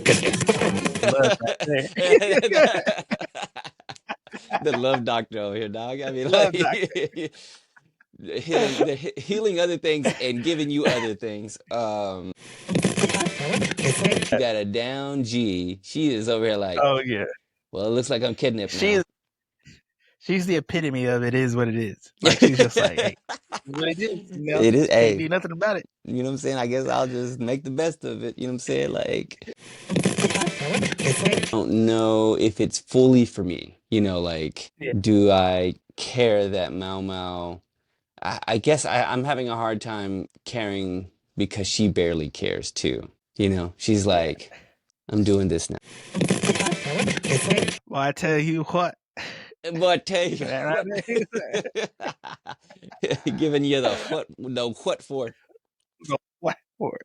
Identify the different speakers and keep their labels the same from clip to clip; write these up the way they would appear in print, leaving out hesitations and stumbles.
Speaker 1: Love right there.
Speaker 2: The love doctor over here, dog. I mean,
Speaker 1: Love doctor.
Speaker 2: like healing other things and giving you other things. Got a down G. She is over here like,
Speaker 1: Oh yeah,
Speaker 2: well, it looks like I'm kidnapped
Speaker 1: she's
Speaker 2: now.
Speaker 1: she's the epitome of it is what it is. Like she's just like, hey, what it is,
Speaker 2: It is,
Speaker 1: can't
Speaker 2: hey,
Speaker 1: do nothing about it.
Speaker 2: you know what I'm saying? I guess I'll just make the best of it. You know what I'm saying? Like, I don't know if it's fully for me. Like,
Speaker 1: Yeah.
Speaker 2: do I care that Mau Mau? I guess I'm having a hard time caring because she barely cares too. She's
Speaker 1: Yeah.
Speaker 2: like, I'm doing this now.
Speaker 1: Well, I tell you what.
Speaker 2: But tell you,
Speaker 1: Right
Speaker 2: giving you the what for?
Speaker 1: what for?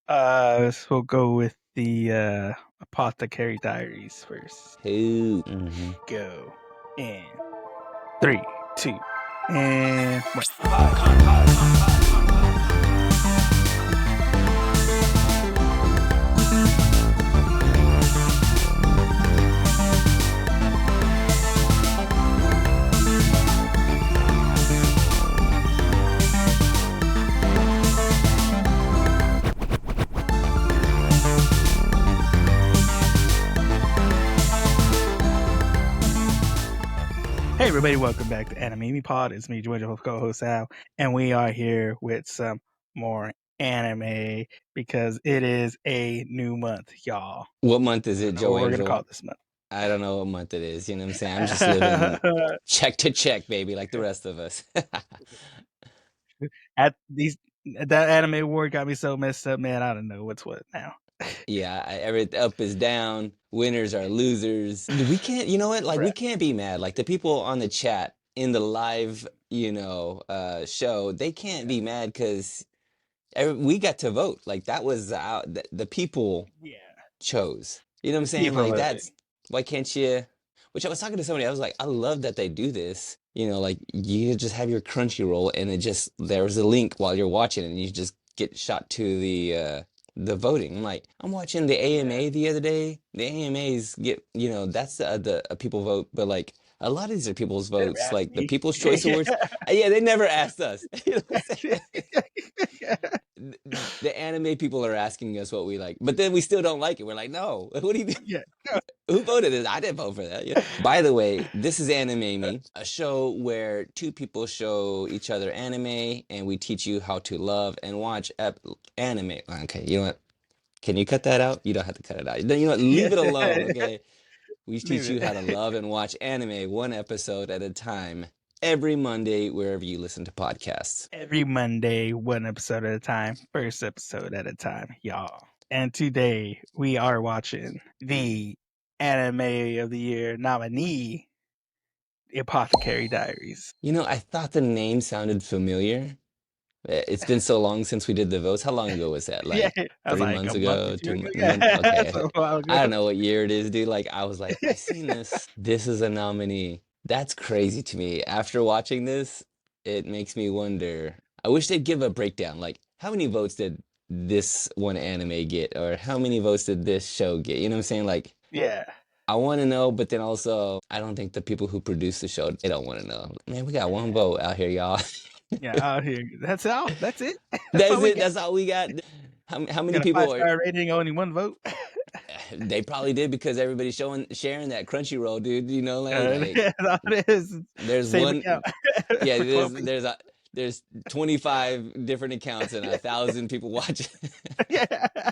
Speaker 1: So we'll go with the Apothecary Diaries first.
Speaker 2: Who?
Speaker 1: Go in 3, 2, and 1. Hey everybody, welcome back to Anime Pod. It's me, Georgia, co-host Al, and we are here with some more anime because it is a new month, y'all.
Speaker 2: What month is it,
Speaker 1: What
Speaker 2: Joe
Speaker 1: we're gonna
Speaker 2: Angel?
Speaker 1: call this month.
Speaker 2: I don't know what month it is. You know what I'm saying? I'm just living check to check, baby, like the rest of us.
Speaker 1: At these, that anime award got me so messed up, man. I don't know what's what now.
Speaker 2: Yeah, every up is down. Winners are losers. We can't, you know what? Like, we can't be mad. Like, the people on the chat in the live, show, they can't be mad because we got to vote. Like, that was the people chose. You know what I'm saying?
Speaker 1: People
Speaker 2: Like,
Speaker 1: voted.
Speaker 2: that's why can't you? Which I was talking to somebody. I was like, I love that they do this. Like you just have your Crunchyroll and there's a link while you're watching and you just get shot to the voting. I'm like, I'm watching the AMA the other day. The AMAs get, that's the people vote, but like a lot of these are people's votes, like the People's Choice Awards. Yeah, they never asked us. You know what I'm saying? The anime people are asking us what we like, but then we still don't like it. We're like, no, what do you mean?
Speaker 1: Yeah.
Speaker 2: Who voted this? I didn't vote for that. Yeah. By the way, this is Anime, a show where two people show each other anime, and we teach you how to love and watch anime. Okay, you know what? Can you cut that out? You don't have to cut it out. You know what? Leave it alone, okay? We teach you how to love and watch anime one episode at a time every Monday, wherever you listen to podcasts.
Speaker 1: Every Monday, one episode at a time, first episode at a time, y'all. And today we are watching the Anime of the Year nominee, Apothecary Diaries.
Speaker 2: I thought the name sounded familiar. It's been so long since we did the votes. How long ago was that? Like
Speaker 1: Yeah, I was
Speaker 2: 3
Speaker 1: like
Speaker 2: months
Speaker 1: a month or
Speaker 2: ago,
Speaker 1: 2 ago.
Speaker 2: months?
Speaker 1: Yeah,
Speaker 2: Okay.
Speaker 1: so a while ago.
Speaker 2: I don't know what year it is, dude. Like I was like, I seen this. This is a nominee. That's crazy to me. After watching this, it makes me wonder. I wish they'd give a breakdown. Like, how many votes did this one anime get? Or how many votes did this show get? You know what I'm saying? Like,
Speaker 1: Yeah.
Speaker 2: I want to know, but then also, I don't think the people who produce the show, they don't want to know. Man, we got one vote out here, y'all.
Speaker 1: Yeah, out here. That's all. That's it.
Speaker 2: That's
Speaker 1: all we
Speaker 2: it.
Speaker 1: got.
Speaker 2: That's all we got. How many
Speaker 1: Got a
Speaker 2: people are?
Speaker 1: 5-star rating, only one vote.
Speaker 2: They probably did because everybody's sharing that Crunchyroll, dude. Like
Speaker 1: That's all it is.
Speaker 2: there's
Speaker 1: Same
Speaker 2: one.
Speaker 1: account.
Speaker 2: Yeah,
Speaker 1: For 12 people.
Speaker 2: there's 25 different accounts and 1,000 people watching.
Speaker 1: Yeah.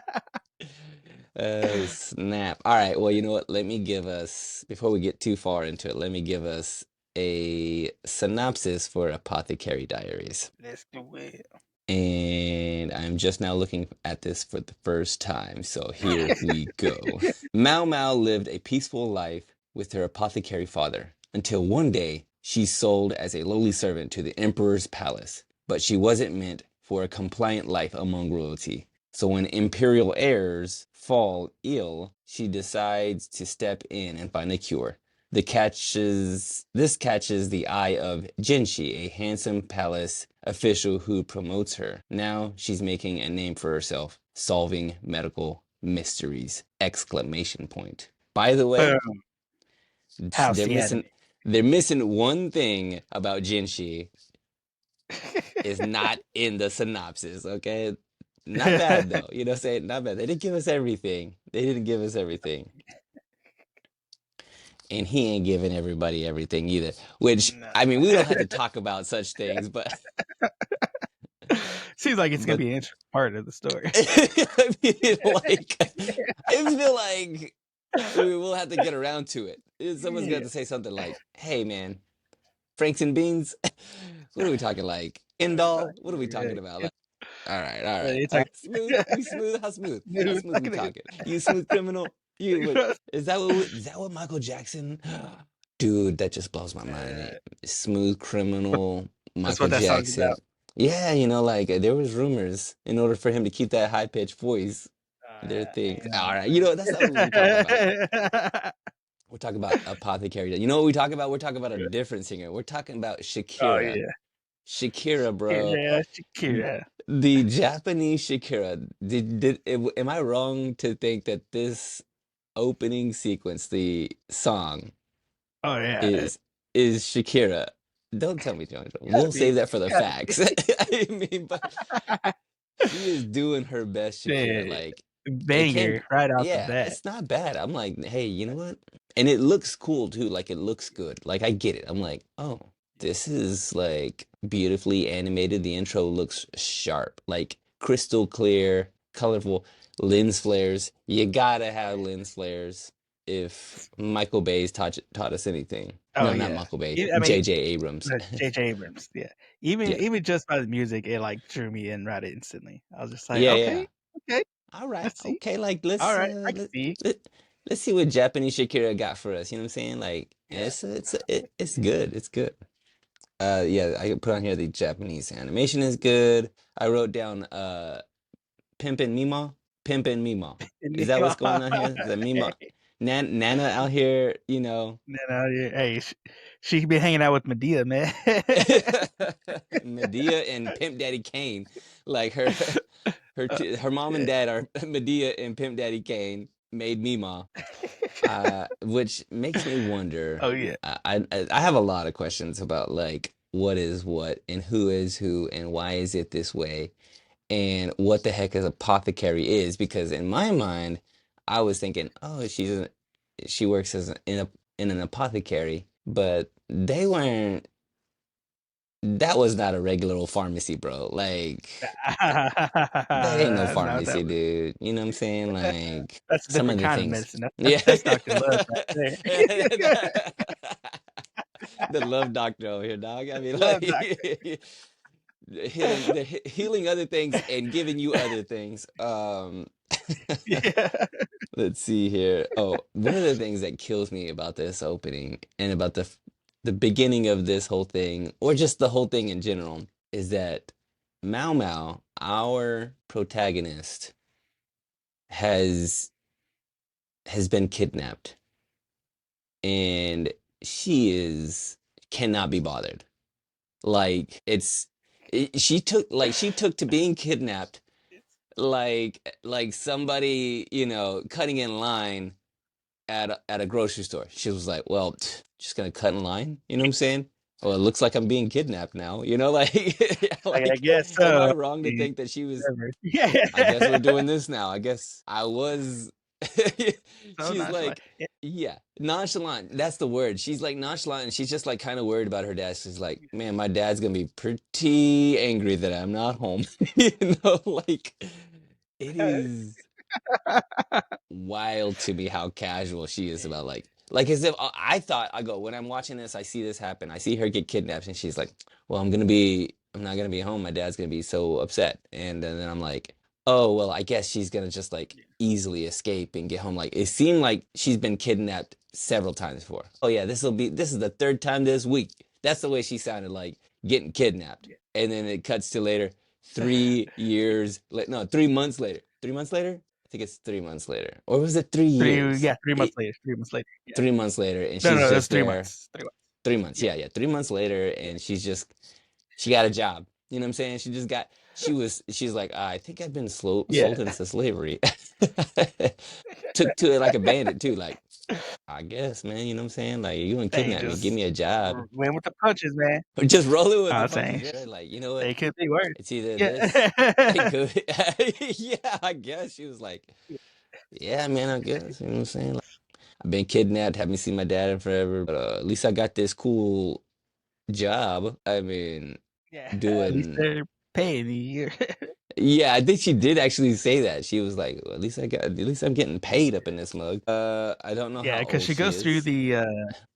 Speaker 2: Oh, snap. All right. Well, you know what? Let me give us, before we get too far into it, let me give us a synopsis for Apothecary Diaries.
Speaker 1: Let's do it.
Speaker 2: And I'm just now looking at this for the first time, so here we go. Mau Mau lived a peaceful life with her apothecary father until one day she's sold as a lowly servant to the emperor's palace. But she wasn't meant for a compliant life among royalty. So when imperial heirs fall ill, she decides to step in and find a cure. This catches the eye of Jinshi, a handsome palace official who promotes her. Now she's making a name for herself, solving medical mysteries! Exclamation point. By the way,
Speaker 1: Boom. How's
Speaker 2: they're
Speaker 1: the
Speaker 2: missing
Speaker 1: anime?
Speaker 2: they're missing one thing about Jinshi is not in the synopsis, okay? Not bad though. You know what I'm saying? Not bad. They didn't give us everything. They didn't give us everything. And he ain't giving everybody everything either. Which
Speaker 1: No.
Speaker 2: I mean, we don't have to talk about such things, but
Speaker 1: Seems like it's gonna
Speaker 2: but
Speaker 1: be an interesting part of the story.
Speaker 2: I mean, like I feel like we will have to get around to it. Someone's gonna
Speaker 1: Yeah.
Speaker 2: have to say something like, "Hey, man, Franks and beans." What are we talking like?
Speaker 1: What are we
Speaker 2: Indall? What are we
Speaker 1: talking
Speaker 2: talking
Speaker 1: about?
Speaker 2: about? Like, all right, all right.
Speaker 1: It's like
Speaker 2: Smooth? We smooth? How smooth? How
Speaker 1: smooth.
Speaker 2: smooth we talking? You smooth criminal? You what? Is that what Michael Jackson? Dude, that just blows my mind. Smooth criminal,
Speaker 1: That's
Speaker 2: Michael
Speaker 1: what that song's
Speaker 2: Jackson.
Speaker 1: about.
Speaker 2: Yeah, like there was rumors in order for him to keep that high pitched voice. There are things.
Speaker 1: You
Speaker 2: All
Speaker 1: know.
Speaker 2: right, that's not what we're talking about. We're talking about Apothecary. You know what we talk about? We're talking about a different singer. We're talking about
Speaker 1: Oh
Speaker 2: Shakira.
Speaker 1: yeah.
Speaker 2: Shakira, bro.
Speaker 1: Shakira, Shakira.
Speaker 2: The Japanese Shakira. Am I wrong to think that this opening sequence, the song,
Speaker 1: Oh yeah.
Speaker 2: is Shakira? Don't tell me, John.
Speaker 1: Gotta
Speaker 2: We'll
Speaker 1: be.
Speaker 2: save that for the
Speaker 1: Gotta
Speaker 2: facts.
Speaker 1: be.
Speaker 2: I mean, but she is doing her best, Shakira.
Speaker 1: Yeah.
Speaker 2: Like, it can't
Speaker 1: Banger right out the
Speaker 2: yeah,
Speaker 1: bat.
Speaker 2: it's not bad. I'm like, hey, you know what? And it looks cool too. Like, it looks good. Like, I get it. I'm like, oh, this is like beautifully animated. The intro looks sharp, like crystal clear, colorful lens flares. You gotta have lens flares if Michael Bay's taught us anything.
Speaker 1: Oh
Speaker 2: No, not
Speaker 1: yeah.
Speaker 2: Michael Bay.
Speaker 1: I mean,
Speaker 2: J.J. Abrams.
Speaker 1: J.J. Abrams. Yeah. Even
Speaker 2: Yeah.
Speaker 1: even just by the music, it like drew me in right instantly. I was just like,
Speaker 2: Yeah, yeah.
Speaker 1: okay, okay,
Speaker 2: All right.
Speaker 1: let's see.
Speaker 2: Okay, like
Speaker 1: All right, I can see.
Speaker 2: let let's see what Japanese Shakira got for us. You know what I'm saying? Like
Speaker 1: Yeah.
Speaker 2: it's good. It's good. Yeah, I put on here the Japanese animation is good. I wrote down Pimpin' Mima. Pimpin' Mima. Is that what's going on here? Is that Mima? Nana out here,
Speaker 1: Hey, she could be hanging out with Medea, man.
Speaker 2: Medea and Pimp Daddy Kane. Like her mom and dad are Medea and Pimp Daddy Kane made Mima. Which makes me wonder.
Speaker 1: Oh yeah.
Speaker 2: I have a lot of questions about like what is what and who is who and why is it this way and what the heck is apothecary is because in my mind I was thinking oh she works in an apothecary but they weren't that was not a regular old pharmacy bro like that ain't no
Speaker 1: No,
Speaker 2: pharmacy dude you know what I'm saying like
Speaker 1: that's a
Speaker 2: some of
Speaker 1: different
Speaker 2: the
Speaker 1: kind of
Speaker 2: things
Speaker 1: medicine. That's
Speaker 2: yeah.
Speaker 1: that's Dr. Love right there.
Speaker 2: The love doctor over here, dog. I mean,
Speaker 1: Love doctor.
Speaker 2: like healing other things and giving you other things.
Speaker 1: Yeah.
Speaker 2: Let's see here. Oh, one of the things that kills me about this opening and about the beginning of this whole thing, or just the whole thing in general, is that Mao Mao, our protagonist, has been kidnapped, and she is cannot be bothered. Like she took to being kidnapped like somebody, cutting in line at a grocery store. She was like, "Well, just gonna cut in line." You know what I'm saying? Well, it looks like I'm being kidnapped now. Like
Speaker 1: I
Speaker 2: like
Speaker 1: guess
Speaker 2: am I
Speaker 1: so.
Speaker 2: wrong to think that she was
Speaker 1: Whatever. Yeah.
Speaker 2: I guess we're doing this now. I guess I was.
Speaker 1: So
Speaker 2: She's
Speaker 1: nonchalant.
Speaker 2: like, yeah, nonchalant. That's the word. She's like nonchalant, and she's just like kind of worried about her dad. She's like, man, my dad's gonna be pretty angry that I'm not home. Like it is wild to me how casual she is about like as if I thought I go when I'm watching this I see this happen I see her get kidnapped and she's like well I'm not gonna be home my dad's gonna be so upset and then I'm like oh well I guess she's gonna just like easily escape and get home like it seemed like she's been kidnapped several times before oh yeah this is the third time this week that's the way she sounded like getting kidnapped and then it cuts to later 3 years no 3 months later 3 months later I think it's 3 months later. Or was it 3 years?
Speaker 1: 3 months later. 3 months later. Yeah.
Speaker 2: 3 months later, and
Speaker 1: No,
Speaker 2: she's
Speaker 1: no, that's
Speaker 2: just
Speaker 1: three
Speaker 2: there.
Speaker 1: months. 3 months.
Speaker 2: 3 months,
Speaker 1: Yeah.
Speaker 2: yeah, yeah. 3 months later,
Speaker 1: Yeah.
Speaker 2: and she got a job. You know what I'm saying? she's like, I think I've been
Speaker 1: Yeah.
Speaker 2: sold into slavery. Took to it like a bandit too. Like, I guess, man, you know what I'm saying? Like, you gonna
Speaker 1: Hey,
Speaker 2: kidnap me, give
Speaker 1: just
Speaker 2: me a job.
Speaker 1: went with the punches, man.
Speaker 2: Or just rolling with
Speaker 1: I
Speaker 2: the
Speaker 1: was saying
Speaker 2: punches. Yeah, like, you know what?
Speaker 1: they could be worse.
Speaker 2: It's either this. It
Speaker 1: Yeah.
Speaker 2: could. Yeah, I guess. She was like, yeah, man, I guess. You know what I'm saying? Like, I've been kidnapped, haven't seen my dad in forever, but at least I got this cool job. I mean,
Speaker 1: Yeah. At least
Speaker 2: doing.
Speaker 1: they're paying you.
Speaker 2: Yeah, I think she did actually say that. She was like, well, at least I'm getting paid up in this mug. I don't know
Speaker 1: Yeah,
Speaker 2: how
Speaker 1: because
Speaker 2: old
Speaker 1: she
Speaker 2: she
Speaker 1: goes through
Speaker 2: is.
Speaker 1: the,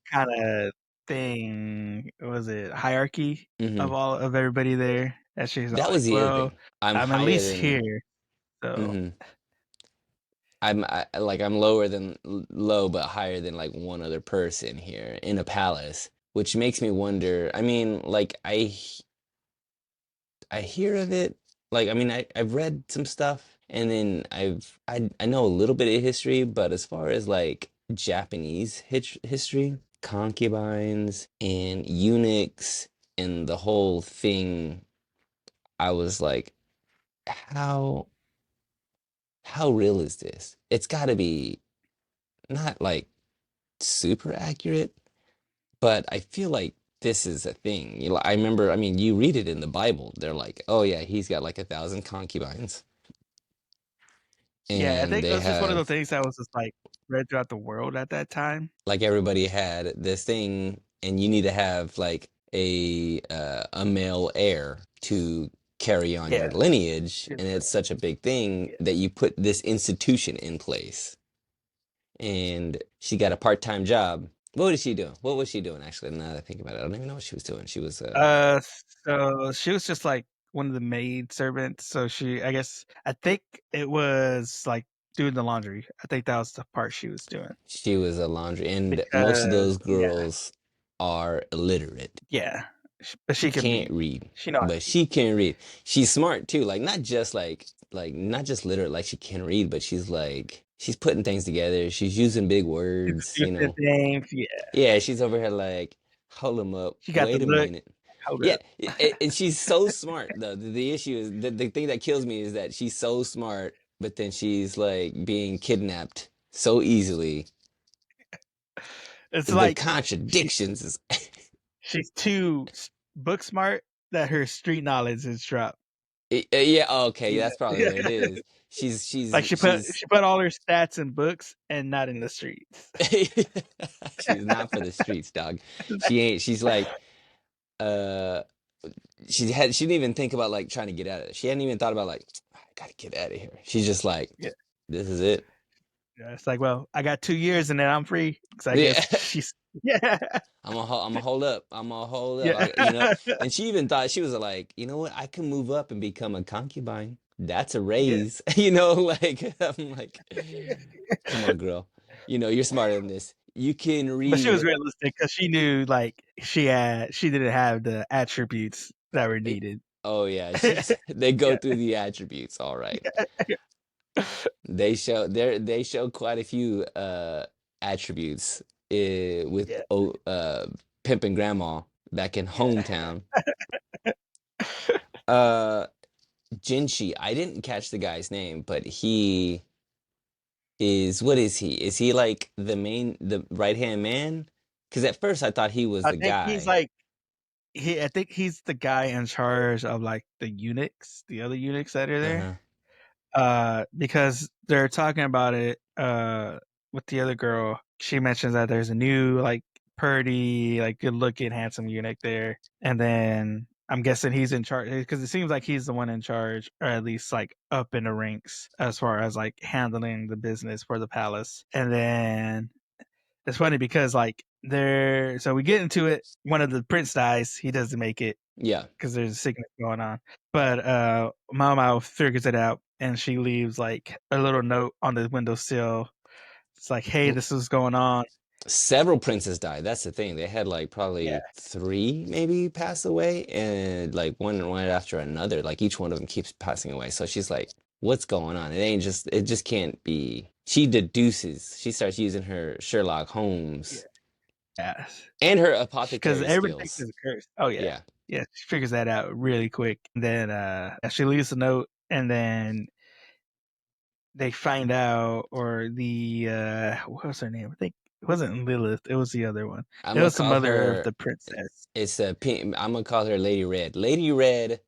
Speaker 1: kinda thing, what was it, hierarchy
Speaker 2: Hmm.
Speaker 1: of everybody there, and she's all
Speaker 2: That
Speaker 1: like,
Speaker 2: was the other
Speaker 1: "Well,
Speaker 2: thing. I'm
Speaker 1: I'm at
Speaker 2: higher
Speaker 1: least
Speaker 2: than.
Speaker 1: here, so."
Speaker 2: Hmm. Like I'm lower than low, but higher than like one other person here in a palace, which makes me wonder. I mean, like I hear of it. Like I mean, I've read some stuff, and then I know a little bit of history, but as far as like Japanese history, concubines and eunuchs and the whole thing, I was like, how how real is this? It's got to be not like super accurate, but I feel like this is a thing. I remember, I mean, you read it in the Bible. They're like, oh yeah, he's got like 1,000 concubines,
Speaker 1: Yeah, I
Speaker 2: and
Speaker 1: think it
Speaker 2: they
Speaker 1: was just one of those
Speaker 2: have
Speaker 1: things that was just, like, spread throughout the world at that time.
Speaker 2: like everybody had this thing, and you need to have like a male heir to carry on your
Speaker 1: Yeah,
Speaker 2: lineage,
Speaker 1: it's
Speaker 2: and
Speaker 1: like
Speaker 2: it's such a big thing
Speaker 1: yeah.
Speaker 2: that you put this institution in place. And she got a part-time job. What was she doing? What was she doing actually? Now that I think about it, I don't even know what she was doing. She was
Speaker 1: Uh, so she was just, like, one of the maid servants, so I think it was, like, doing the laundry. I think that was the part she was doing
Speaker 2: she was a laundry, and most of
Speaker 1: because
Speaker 2: those girls are illiterate,
Speaker 1: yeah, but she can
Speaker 2: can't
Speaker 1: read.
Speaker 2: read,
Speaker 1: She know how to
Speaker 2: but
Speaker 1: read.
Speaker 2: she can read. She's smart too. Like not just not just literate, like she can read, but she's putting things together. She's using big
Speaker 1: She's
Speaker 2: words, you
Speaker 1: producing
Speaker 2: know.
Speaker 1: things, yeah.
Speaker 2: Yeah, she's over here like, hold them up,
Speaker 1: She got the
Speaker 2: wait a
Speaker 1: look.
Speaker 2: minute.
Speaker 1: Hold
Speaker 2: Yeah,
Speaker 1: up.
Speaker 2: and she's so smart though. The issue is the thing that kills me is that she's so smart, but then she's like being kidnapped so easily.
Speaker 1: It's
Speaker 2: The
Speaker 1: like she's
Speaker 2: contradictions is
Speaker 1: she's too book smart that her street knowledge is dropped.
Speaker 2: Yeah, okay,
Speaker 1: You
Speaker 2: that's probably
Speaker 1: know?
Speaker 2: what it is. She's
Speaker 1: Like
Speaker 2: she's
Speaker 1: she put
Speaker 2: she's
Speaker 1: she put all her stats in books and not in the streets.
Speaker 2: she's not for the streets, dog. She ain't. She's like uh she didn't even think about like trying to get out of it. She hadn't even thought about like I gotta get out of here. She's just like,
Speaker 1: Yeah.
Speaker 2: this is it.
Speaker 1: Yeah, it's like, well, I got 2 years and then I'm free. Because I
Speaker 2: Yeah.
Speaker 1: guess she's yeah.
Speaker 2: I'm gonna hold up. I'm gonna hold up.
Speaker 1: Yeah.
Speaker 2: And she even thought she was like, you know what? I can move up and become a concubine. That's a
Speaker 1: Yeah.
Speaker 2: raise. Like I'm like, come on, girl. You're smarter than this. You can
Speaker 1: But she was
Speaker 2: read.
Speaker 1: realistic because she knew, like, she didn't have the attributes that were
Speaker 2: Eh,
Speaker 1: needed.
Speaker 2: Oh yeah, she's they go
Speaker 1: Yeah.
Speaker 2: through the attributes. All right.
Speaker 1: Yeah.
Speaker 2: They show quite a few attributes with
Speaker 1: Yeah.
Speaker 2: Pimp and Grandma back in
Speaker 1: Yeah.
Speaker 2: hometown. Uh Jinchi, I didn't catch the guy's name, but he is what is he? Is he like the right-hand man? Because at first I thought he was
Speaker 1: I
Speaker 2: the
Speaker 1: think he's
Speaker 2: guy.
Speaker 1: like I think he's the guy in charge of, like, the eunuchs, the other eunuchs that are there.
Speaker 2: Uh-huh.
Speaker 1: Because they're talking about it, with the other girl. She mentions that there's a new, like, pretty, like, good-looking, handsome eunuch there, and then I'm guessing he's in charge because it seems like he's the one in charge, or at least, like, up in the ranks as far as, like, handling the business for the palace, and then it's funny because, like, so we get into it, one of the prince dies, he doesn't make it,
Speaker 2: Yeah.
Speaker 1: because there's a sickness going on. But Mao figures it out and she leaves like a little note on the windowsill. It's like, hey,
Speaker 2: Well,
Speaker 1: this is going on.
Speaker 2: several princes died. That's the thing. They had like
Speaker 1: Yeah.
Speaker 2: probably three maybe pass away, and like one after another. Like each one of them keeps passing away. So she's like, "What's going on? It just can't be." She deduces. She starts using her Sherlock
Speaker 1: Yeah.
Speaker 2: Holmes
Speaker 1: Yeah.
Speaker 2: and her
Speaker 1: Because
Speaker 2: apothecary
Speaker 1: everybody thinks
Speaker 2: skills.
Speaker 1: it's a curse. Oh yeah.
Speaker 2: Yeah.
Speaker 1: Yeah, she figures that out really quick. Then, she leaves a note, and then they find out, or what was her name? I think it wasn't Lilith, it was the other one.
Speaker 2: I'm
Speaker 1: It
Speaker 2: gonna
Speaker 1: was the
Speaker 2: call
Speaker 1: mother of
Speaker 2: her.
Speaker 1: the princess.
Speaker 2: It's a pink. I'm gonna call her Lady Red. Lady Red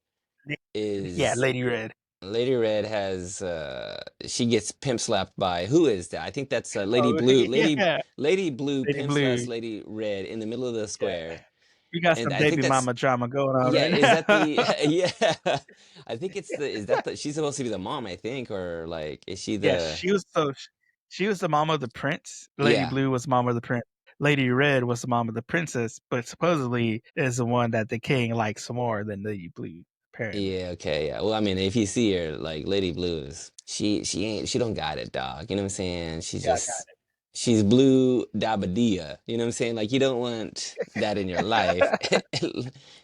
Speaker 1: Yeah,
Speaker 2: is
Speaker 1: Lady Red.
Speaker 2: Lady Red has she gets pimp slapped by who is that? I think that's Lady
Speaker 1: Oh,
Speaker 2: Blue.
Speaker 1: yeah,
Speaker 2: Lady Blue
Speaker 1: Lady
Speaker 2: pimp
Speaker 1: Blue.
Speaker 2: slaps Lady Red in the middle of the
Speaker 1: Yeah.
Speaker 2: square,
Speaker 1: We got
Speaker 2: and
Speaker 1: some
Speaker 2: I think
Speaker 1: baby
Speaker 2: that's
Speaker 1: mama drama going on
Speaker 2: yeah.
Speaker 1: right
Speaker 2: Is that
Speaker 1: now.
Speaker 2: the yeah? I think it's the is that the she's supposed to be the mom, I think, or like is she
Speaker 1: Yes,
Speaker 2: the
Speaker 1: she was the mom of the prince. Lady
Speaker 2: yeah.
Speaker 1: Blue was mom of the prince. Lady Red was the mom of the princess, but supposedly is the one that the king likes more than Lady Blue, apparently.
Speaker 2: Yeah, okay, yeah. Well, I mean, if you see her, like Lady Blues, she don't got it, dog. You know what I'm saying?
Speaker 1: Yeah, got
Speaker 2: She's blue dabadia. You know what I'm saying? Like you don't want that in your life.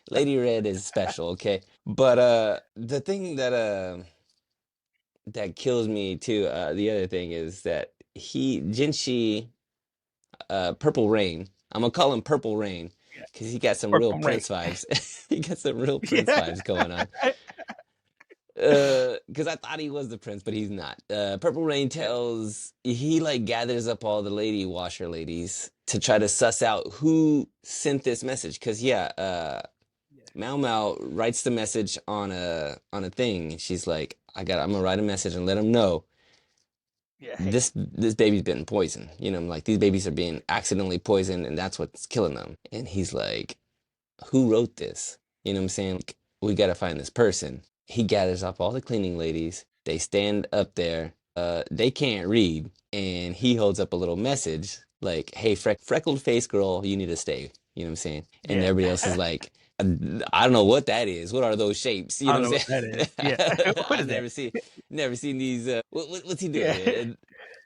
Speaker 2: Lady Red is special, okay? But the thing that kills me too, the other thing is that Jinshi Purple Rain. I'm gonna call him Purple Rain
Speaker 1: yeah.
Speaker 2: because he got some real
Speaker 1: Purple Rain.
Speaker 2: Prince vibes. He got some real Prince
Speaker 1: Yeah.
Speaker 2: vibes going on. Because I thought he was the prince, but he's not. Purple Rain
Speaker 1: Yeah,
Speaker 2: tells he like gathers up all the lady washer ladies to try to suss out who sent this message. Because yeah,
Speaker 1: yeah,
Speaker 2: Mao Mao writes the message on a thing. She's like, I'm gonna write a message and let him know
Speaker 1: yeah. Hey,
Speaker 2: this baby's been poisoned. You know, like these babies are being accidentally poisoned, and that's what's killing them. And he's like, who wrote this? You know what I'm saying? Like, we gotta find this person. He gathers up all the cleaning ladies. They stand up there. They can't read, and he holds up a little message like, "Hey, freckled face girl, you need to stay." You know what I'm saying? And
Speaker 1: yeah.
Speaker 2: everybody else is like, "I don't know what that is. What are those shapes?" You
Speaker 1: I
Speaker 2: know
Speaker 1: don't know
Speaker 2: what
Speaker 1: what
Speaker 2: I'm
Speaker 1: that is. Yeah.
Speaker 2: saying?
Speaker 1: What
Speaker 2: I've
Speaker 1: is that?
Speaker 2: never seen these. What's he doing
Speaker 1: Yeah.
Speaker 2: here? And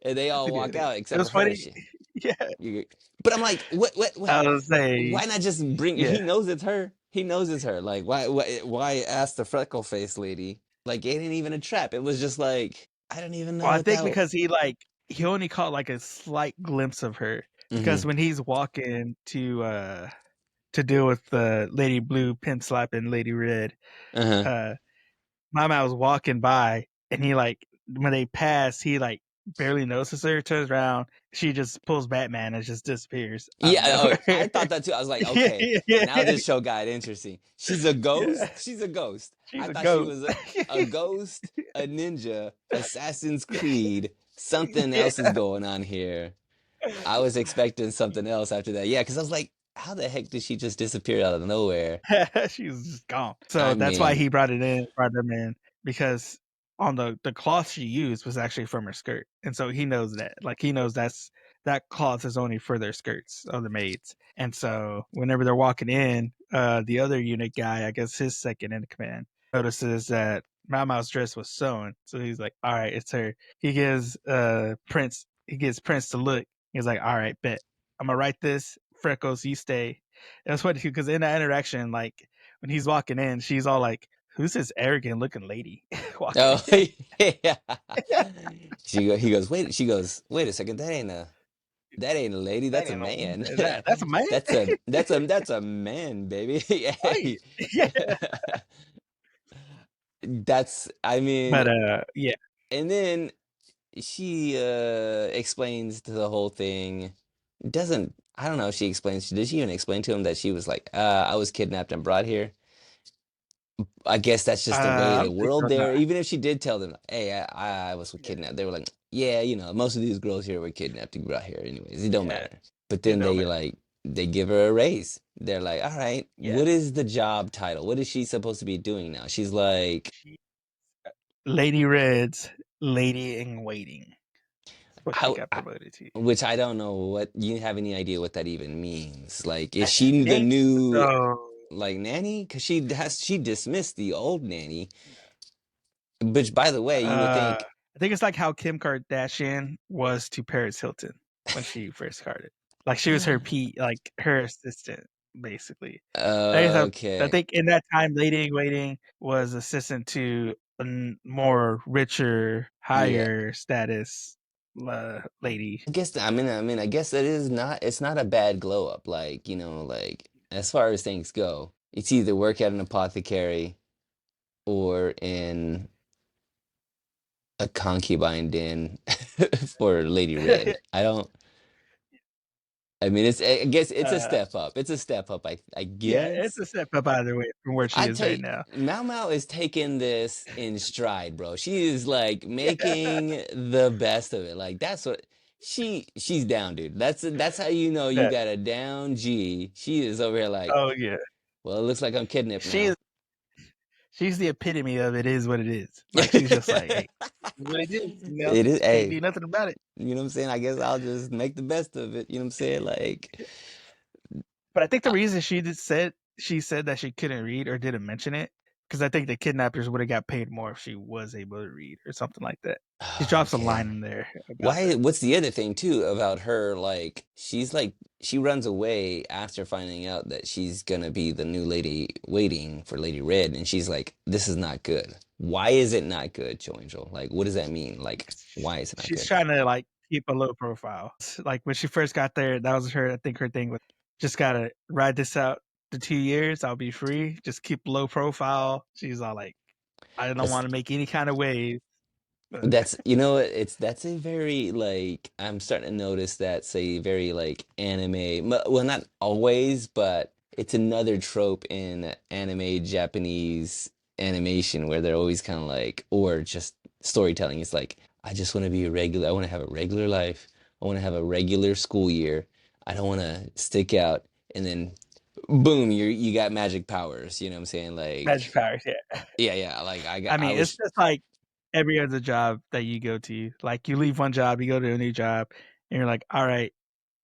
Speaker 2: they
Speaker 1: What's he
Speaker 2: all
Speaker 1: doing
Speaker 2: walk
Speaker 1: here?
Speaker 2: out
Speaker 1: It
Speaker 2: except
Speaker 1: was
Speaker 2: for her.
Speaker 1: funny. Yeah.
Speaker 2: But I'm like,
Speaker 1: I was saying,
Speaker 2: why not just bring?
Speaker 1: yeah.
Speaker 2: He knows it's her. He knows it's her. Like, why ask the freckle face lady? Like, it ain't even a trap. It was just like, I don't even know
Speaker 1: Well, I
Speaker 2: what
Speaker 1: think
Speaker 2: that.
Speaker 1: because he only caught like a slight glimpse of her, because
Speaker 2: Mm-hmm.
Speaker 1: when he's walking to deal with the Lady Blue pimp slapping Lady Red,
Speaker 2: Uh-huh.
Speaker 1: uh Mama was walking by, and he like when they pass, he like barely notices her, turns around, she just pulls Batman and just disappears out
Speaker 2: Yeah.
Speaker 1: of
Speaker 2: Oh,
Speaker 1: nowhere.
Speaker 2: I thought that too. I was like,
Speaker 1: Yeah,
Speaker 2: okay,
Speaker 1: yeah,
Speaker 2: now this show got interesting. She's a
Speaker 1: yeah.
Speaker 2: ghost. She's a ghost.
Speaker 1: She's
Speaker 2: I
Speaker 1: a
Speaker 2: thought she
Speaker 1: goat.
Speaker 2: was a ghost, a ninja, Assassin's Creed. Something
Speaker 1: Yeah.
Speaker 2: else is going on here. I was expecting something else after that. Yeah, because I was like, how the heck did she just disappear out of nowhere?
Speaker 1: She was just gone.
Speaker 2: I
Speaker 1: So that's why
Speaker 2: mean,
Speaker 1: he brought them in, because on the cloth she used was actually from her skirt. And so he knows that. Like he knows that cloth is only for their skirts of the maids. And so whenever they're walking in, the other unit guy, I guess his second in command, notices that Mao dress was sewn. So he's like, all right, it's her. He gives Prince to look. He's like, all right, bet. I'm gonna write this. Freckles, you stay. That's funny because in that interaction, like when he's walking in, she's all like, "Who's this arrogant looking lady walking
Speaker 2: oh
Speaker 1: in?"
Speaker 2: yeah. He goes, wait. She goes, wait a second. That ain't a lady.
Speaker 1: That
Speaker 2: That's a
Speaker 1: ain't no
Speaker 2: man.
Speaker 1: that's a man.
Speaker 2: That's a man, baby.
Speaker 1: Right. Yeah.
Speaker 2: I mean,
Speaker 1: But yeah.
Speaker 2: and then she explains to the whole thing. Doesn't I don't know if she explains. Did she even explain to him that she was like, I was kidnapped and brought here? I guess that's just the way
Speaker 1: I
Speaker 2: the
Speaker 1: don't think
Speaker 2: world
Speaker 1: so. No.
Speaker 2: there. Even if she did tell them, "Hey, I was
Speaker 1: Yeah.
Speaker 2: kidnapped," they were like, "Yeah, you know, most of these girls here were kidnapped and brought here, anyways. It don't
Speaker 1: Yeah.
Speaker 2: matter." But
Speaker 1: It
Speaker 2: then
Speaker 1: don't
Speaker 2: they
Speaker 1: matter.
Speaker 2: like they give her a raise. They're like, "All right,
Speaker 1: Yeah.
Speaker 2: what is the job title? What is she supposed to be doing now?" She's like,
Speaker 1: She, Lady Red's lady in waiting. That's what she
Speaker 2: "How?"
Speaker 1: got promoted to.
Speaker 2: Which I don't know what you have any idea what that even means. Like, is
Speaker 1: I
Speaker 2: she the
Speaker 1: think
Speaker 2: new
Speaker 1: so.
Speaker 2: like nanny? Because she dismissed the old nanny. Which, by the way, you would think.
Speaker 1: I think it's like how Kim Kardashian was to Paris Hilton when she first started. Like she was like her assistant, basically. I
Speaker 2: Okay.
Speaker 1: think in that time, Lady in Waiting was assistant to a more richer,
Speaker 2: Yeah.
Speaker 1: higher status lady.
Speaker 2: I guess that is not it's not a bad glow up, like, like as far as things go. It's either work at an apothecary or in a concubine den for Lady Red. I don't. I mean, it's. I guess it's a
Speaker 1: uh,
Speaker 2: step up. It's a step up. I
Speaker 1: yeah, it's
Speaker 2: guess.
Speaker 1: a step up either way from where she
Speaker 2: I
Speaker 1: is
Speaker 2: tell
Speaker 1: right
Speaker 2: you,
Speaker 1: now.
Speaker 2: Mao Mao is taking this in stride, bro. She is like
Speaker 1: Yeah.
Speaker 2: making the best of it. Like that's what she's down, dude. That's how you know you
Speaker 1: That
Speaker 2: got a down G. She is over here like,
Speaker 1: oh yeah.
Speaker 2: well, it looks like I'm kidnapped
Speaker 1: She is
Speaker 2: now.
Speaker 1: she's the epitome of it is what it is. Like she's just like, hey, what it is,
Speaker 2: It is,
Speaker 1: can't
Speaker 2: hey,
Speaker 1: do nothing about it.
Speaker 2: you know what I'm saying? I guess I'll just make the best of it. You know what I'm saying? Like,
Speaker 1: But I think the
Speaker 2: I,
Speaker 1: reason she said that she couldn't read or didn't mention it because I think the kidnappers would have got paid more if she was able to read or something like that. She drops a line
Speaker 2: okay.
Speaker 1: in there about
Speaker 2: Why?
Speaker 1: that.
Speaker 2: What's the other thing too about her? Like she runs away after finding out that she's gonna be the new lady waiting for Lady Red, and she's like, "This is not good. Why is it not good, Joe Angel? Like, what does that mean? Like, why is it not
Speaker 1: She's
Speaker 2: good?"
Speaker 1: trying to like keep a low profile. Like when she first got there, that was her. I think her thing was just gotta ride this out the 2 years. I'll be free. Just keep low profile. She's all like, I don't
Speaker 2: That's
Speaker 1: want to make any kind of wave. But
Speaker 2: That's you know what, it's that's a very like I'm starting to notice that's a very like well, not always, but it's another trope in anime Japanese animation where they're always kind of like, or just storytelling. It's like, I just want to be a regular, I want to have a regular life, I want to have a regular school year, I don't want to stick out, and then boom, you got magic powers, you know what I'm saying?
Speaker 1: magic
Speaker 2: Like,
Speaker 1: powers, yeah.
Speaker 2: yeah, like
Speaker 1: I
Speaker 2: I
Speaker 1: mean, it's
Speaker 2: wish.
Speaker 1: just like every other job that you go to. Like you leave one job, you go to a new job, and you're like, all right,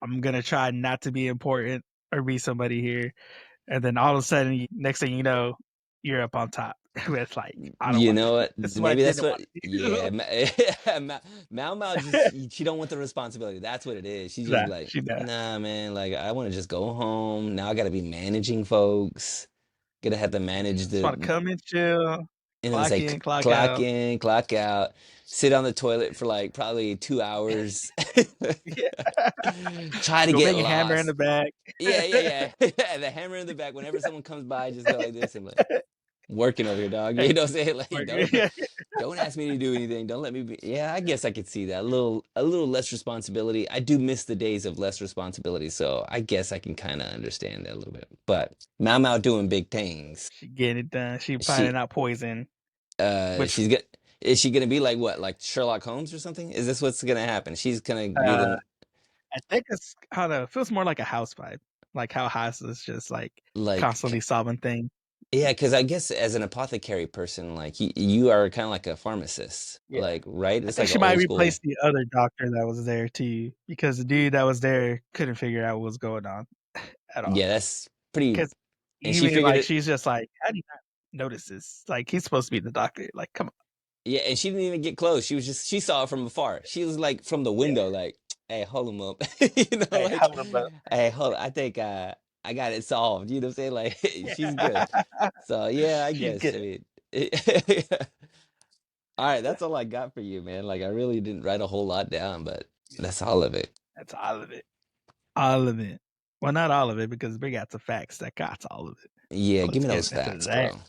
Speaker 1: I'm gonna try not to be important or be somebody here. And then all of a sudden, next thing you know, you're up on top with like, I don't
Speaker 2: You
Speaker 1: want.
Speaker 2: know what?
Speaker 1: This is what I
Speaker 2: Maybe that's
Speaker 1: didn't
Speaker 2: what.
Speaker 1: want to do.
Speaker 2: Yeah, Mao Mao just she don't want the responsibility. That's what it is. She's just
Speaker 1: Nah,
Speaker 2: like,
Speaker 1: she not.
Speaker 2: nah, man. Like I want to just go home. Now I got to be managing folks. Gotta have to manage
Speaker 1: Just want to
Speaker 2: the,
Speaker 1: come and chill,
Speaker 2: and then
Speaker 1: clock
Speaker 2: say
Speaker 1: in, clock
Speaker 2: clock
Speaker 1: out.
Speaker 2: in, clock out, sit on the toilet for like probably 2 hours.
Speaker 1: Yeah.
Speaker 2: Try to
Speaker 1: Go
Speaker 2: get
Speaker 1: bang a hammer in
Speaker 2: lost.
Speaker 1: the back.
Speaker 2: Yeah. The hammer in the back. Whenever someone comes by, just go like this and like, working over here, dog. You
Speaker 1: Hey,
Speaker 2: know what I'm saying? Like,
Speaker 1: work.
Speaker 2: don't ask me to do anything. Don't let me be. Yeah, I guess I could see that. A little less responsibility. I do miss the days of less responsibility, so I guess I can kind of understand that a little bit. But Mao Mao doing big things.
Speaker 1: She getting it done. She
Speaker 2: She
Speaker 1: finding out poison, which
Speaker 2: she's get is she gonna be like what, like Sherlock Holmes or something? Is this what's gonna happen? She's gonna be
Speaker 1: uh,
Speaker 2: the,
Speaker 1: I think it's I don't know, it feels more like a house vibe. Like how house is just like
Speaker 2: like,
Speaker 1: constantly solving things.
Speaker 2: yeah, because I guess as an apothecary person, like you are kind of like a pharmacist,
Speaker 1: Yeah.
Speaker 2: like, right?
Speaker 1: I
Speaker 2: It's
Speaker 1: think
Speaker 2: like an
Speaker 1: she might
Speaker 2: old
Speaker 1: replace
Speaker 2: school.
Speaker 1: the other doctor that was there too, because the dude that was there couldn't figure out what was going on at all.
Speaker 2: Yeah, that's pretty.
Speaker 1: Because
Speaker 2: And she
Speaker 1: even
Speaker 2: figured
Speaker 1: like
Speaker 2: it.
Speaker 1: she's just like, how do you not notice this? Like he's supposed to be the doctor. Like, come on.
Speaker 2: Yeah, and she didn't even get close. She saw it from afar. She was like from the
Speaker 1: Yeah.
Speaker 2: window, like, "Hey, hold him up," you know,
Speaker 1: Hey,
Speaker 2: like,
Speaker 1: hold him up.
Speaker 2: "Hey, hold. I think I got it solved." You know what I'm saying? Like, she's good. So yeah, I
Speaker 1: She's
Speaker 2: guess.
Speaker 1: good.
Speaker 2: I mean, all right, that's all I got for you, man. Like, I really didn't write a whole lot down, but
Speaker 1: Yeah.
Speaker 2: that's all of it.
Speaker 1: That's all of it. All of it. Well, not all of it because we got the facts that got all of it.
Speaker 2: Yeah,
Speaker 1: So
Speaker 2: give
Speaker 1: let's
Speaker 2: me those
Speaker 1: get into
Speaker 2: facts,
Speaker 1: that.
Speaker 2: bro.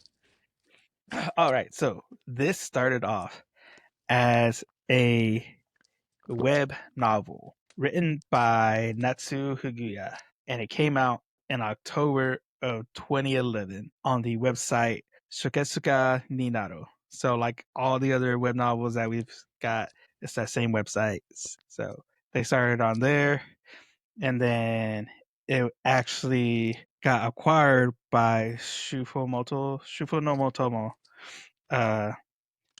Speaker 1: All right. So this started off as a web novel written by Natsu Higuya, and it came out in October of 2011 on the website Shoketsuka Ninaro. So, like all the other web novels that we've got, it's that same website. So they started on there, and then it actually got acquired by Shufo no Motomo, uh,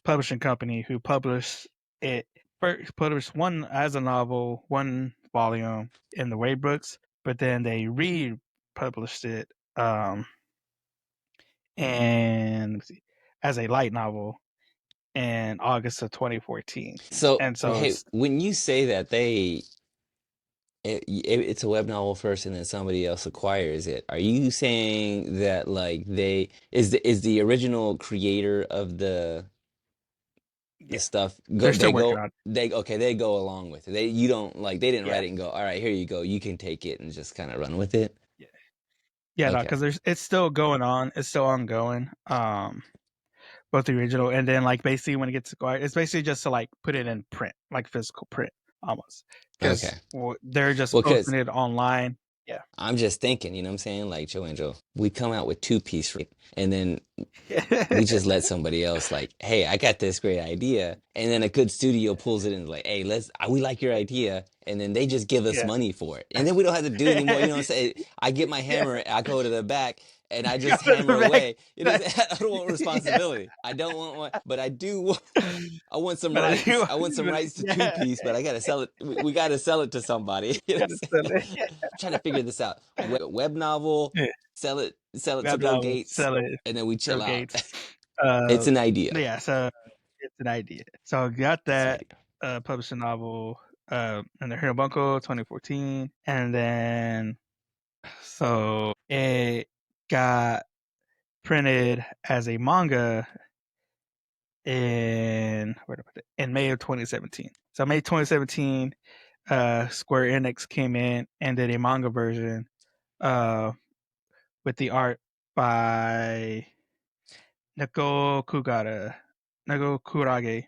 Speaker 1: publishing company who published it first published one as a novel, one volume in the Way books, but then they republished it and as a light novel in August of 2014.
Speaker 2: So,
Speaker 1: And so
Speaker 2: hey,
Speaker 1: it's
Speaker 2: when you say that it's a web novel first and then somebody else acquires it, are you saying that like they is the original creator of the
Speaker 1: yeah,
Speaker 2: stuff
Speaker 1: they're still working on it.
Speaker 2: they go along with it, they you don't like, they didn't
Speaker 1: Yeah,
Speaker 2: write it and go, all right, here you go, you can take it and just kind of run with it?
Speaker 1: yeah. Yeah, no,
Speaker 2: Okay.
Speaker 1: because there's it's still going on. It's still ongoing. Both the original and then like basically when it gets acquired, it's basically just to like put it in print, like physical print almost, because
Speaker 2: Okay.
Speaker 1: they're just
Speaker 2: Well,
Speaker 1: posting
Speaker 2: because
Speaker 1: it online. Yeah.
Speaker 2: I'm just thinking, you know what I'm saying? Like Joe and Joe, we come out with two piece, right? And then we just let somebody else like, hey, I got this great idea, and then a good studio pulls it in like, hey, we like your idea, and then they just give us
Speaker 1: Yeah.
Speaker 2: money for it, and then we don't have to do anymore. You know what I'm saying? I get my
Speaker 1: Yeah.
Speaker 2: hammer, I go to the back, and I
Speaker 1: Go
Speaker 2: just
Speaker 1: to
Speaker 2: hammer
Speaker 1: the back.
Speaker 2: away. You know, what I'm saying? I don't want
Speaker 1: Yeah.
Speaker 2: responsibility. I don't want one, but I do. I want some
Speaker 1: But I
Speaker 2: rights.
Speaker 1: do,
Speaker 2: I want some
Speaker 1: but
Speaker 2: rights to two
Speaker 1: yeah,
Speaker 2: piece, but I gotta sell it. We gotta sell it to somebody. You know what
Speaker 1: gotta
Speaker 2: I'm
Speaker 1: sell
Speaker 2: saying?
Speaker 1: it.
Speaker 2: I'm trying to figure this out. Web novel,
Speaker 1: Yeah.
Speaker 2: sell it to
Speaker 1: Web
Speaker 2: Bill
Speaker 1: novel,
Speaker 2: Gates,
Speaker 1: sell it,
Speaker 2: and then we
Speaker 1: Bill
Speaker 2: chill out.
Speaker 1: Gates.
Speaker 2: It's
Speaker 1: Uh,
Speaker 2: an idea.
Speaker 1: yeah, so it's an idea. So I got
Speaker 2: It's an
Speaker 1: that,
Speaker 2: idea.
Speaker 1: published a novel, in the Hero Bunko 2014, and then so it got printed as a manga in where did I put it? In May of 2017. So May 2017, Square Enix came in and did a manga version, uh, with the art by Neko Kugata, Neko Kurage,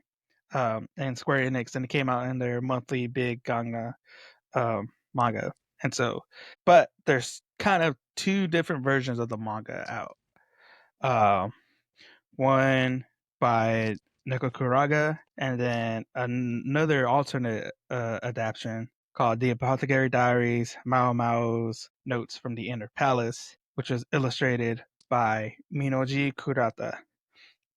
Speaker 1: and Square Enix, and it came out in their monthly big ganga, manga. And so, but there's kind of two different versions of the manga out. Um, one by Neko Kuraga, and then another alternate adaptation called The Apothecary Diaries, Mao Mao's Notes from the Inner Palace, which was illustrated by Minoji Kurata.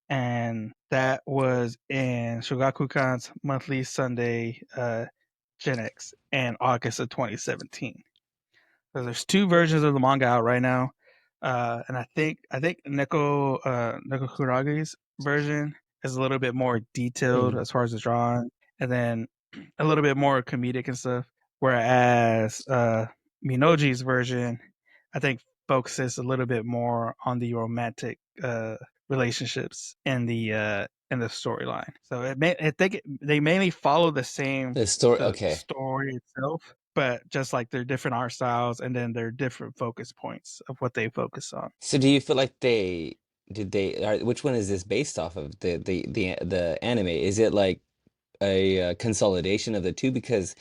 Speaker 1: And that was in Shogakukan's monthly Sunday Gen X in August of 2017. So there's two versions of the manga out right now, and I think Neko Kuragi's version is a little bit more detailed
Speaker 2: Mm.
Speaker 1: as far as the drawing, and then a little bit more comedic and stuff. Whereas Minoji's version, I think focuses a little bit more on the romantic relationships in the storyline. So I think they mainly follow
Speaker 2: The story.
Speaker 1: the
Speaker 2: Okay.
Speaker 1: story itself, but just like their different art styles and then their different focus points of what they focus on.
Speaker 2: So do you feel like which one is this based off of? The anime? Is it like a consolidation of the two? Because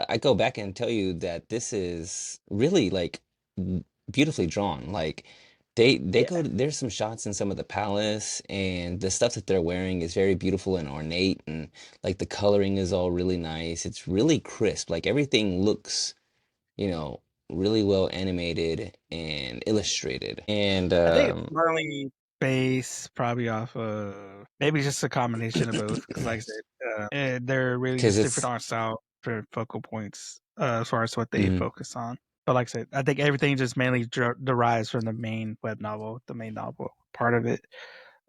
Speaker 2: I go back and tell you that this is really like beautifully drawn. Like they
Speaker 1: Yeah,
Speaker 2: go there's some shots in some of the palace, and the stuff that they're wearing is very beautiful and ornate, and like the coloring is all really nice. It's really crisp. Like everything looks, you know, really well animated and illustrated. And
Speaker 1: I think it's probably based probably off of maybe just a combination of both. Because like I said, they're really
Speaker 2: because
Speaker 1: just different
Speaker 2: it's
Speaker 1: art style for focal points as far as what they
Speaker 2: mhm.
Speaker 1: focus on. But like I said, I think everything just mainly derives from the main web novel, the main novel part of it.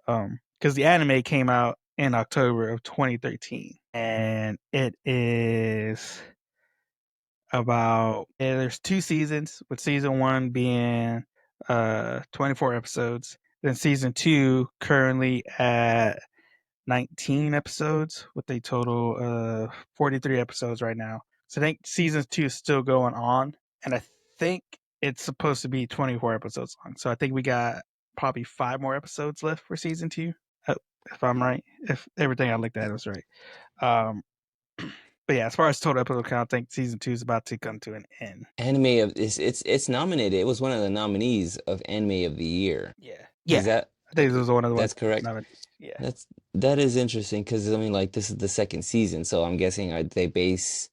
Speaker 1: Because the anime came out in October of 2013, and it is about there's two seasons, with season one being 24 episodes, then season two currently at 19 episodes with a total of 43 episodes right now. So I think season two is still going on, and I think it's supposed to be 24 episodes long. So I think we got probably five more episodes left for season two, uh, if I'm right, if everything I looked at was right. Um, but yeah, as far as total episode count, I think season two is about to come to an end.
Speaker 2: Anime of it's nominated. It was one of the nominees of Anime of the Year.
Speaker 1: Yeah,
Speaker 2: Is
Speaker 1: yeah,
Speaker 2: that
Speaker 1: I think this was one of the ones
Speaker 2: that's correct?
Speaker 1: nominated. Yeah,
Speaker 2: That's that is interesting because I mean, like, this is the second season, so I'm guessing they base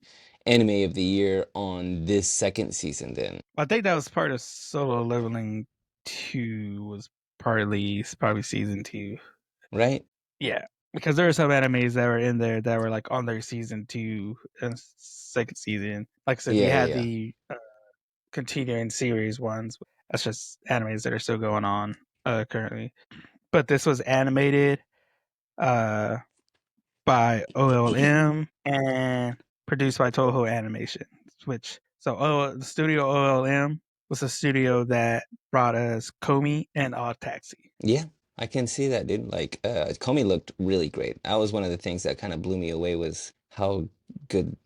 Speaker 2: Anime of the Year on this second season then,
Speaker 1: I think that was part of Solo Leveling Two. Was partly probably season two.
Speaker 2: right?
Speaker 1: Yeah, because there were some animes that were in there that were like on their season two and second season. Like I said, you
Speaker 2: Yeah, yeah,
Speaker 1: had
Speaker 2: yeah.
Speaker 1: the continuing series ones. That's just animes that are still going on currently. But this was animated uh, by OLM and produced by Toho Animation. Which so the studio OLM was a studio that brought us Komi and Odd Taxi.
Speaker 2: Yeah, I can see that, dude. Like, Comey looked really great. That was one of the things that kind of blew me away was how good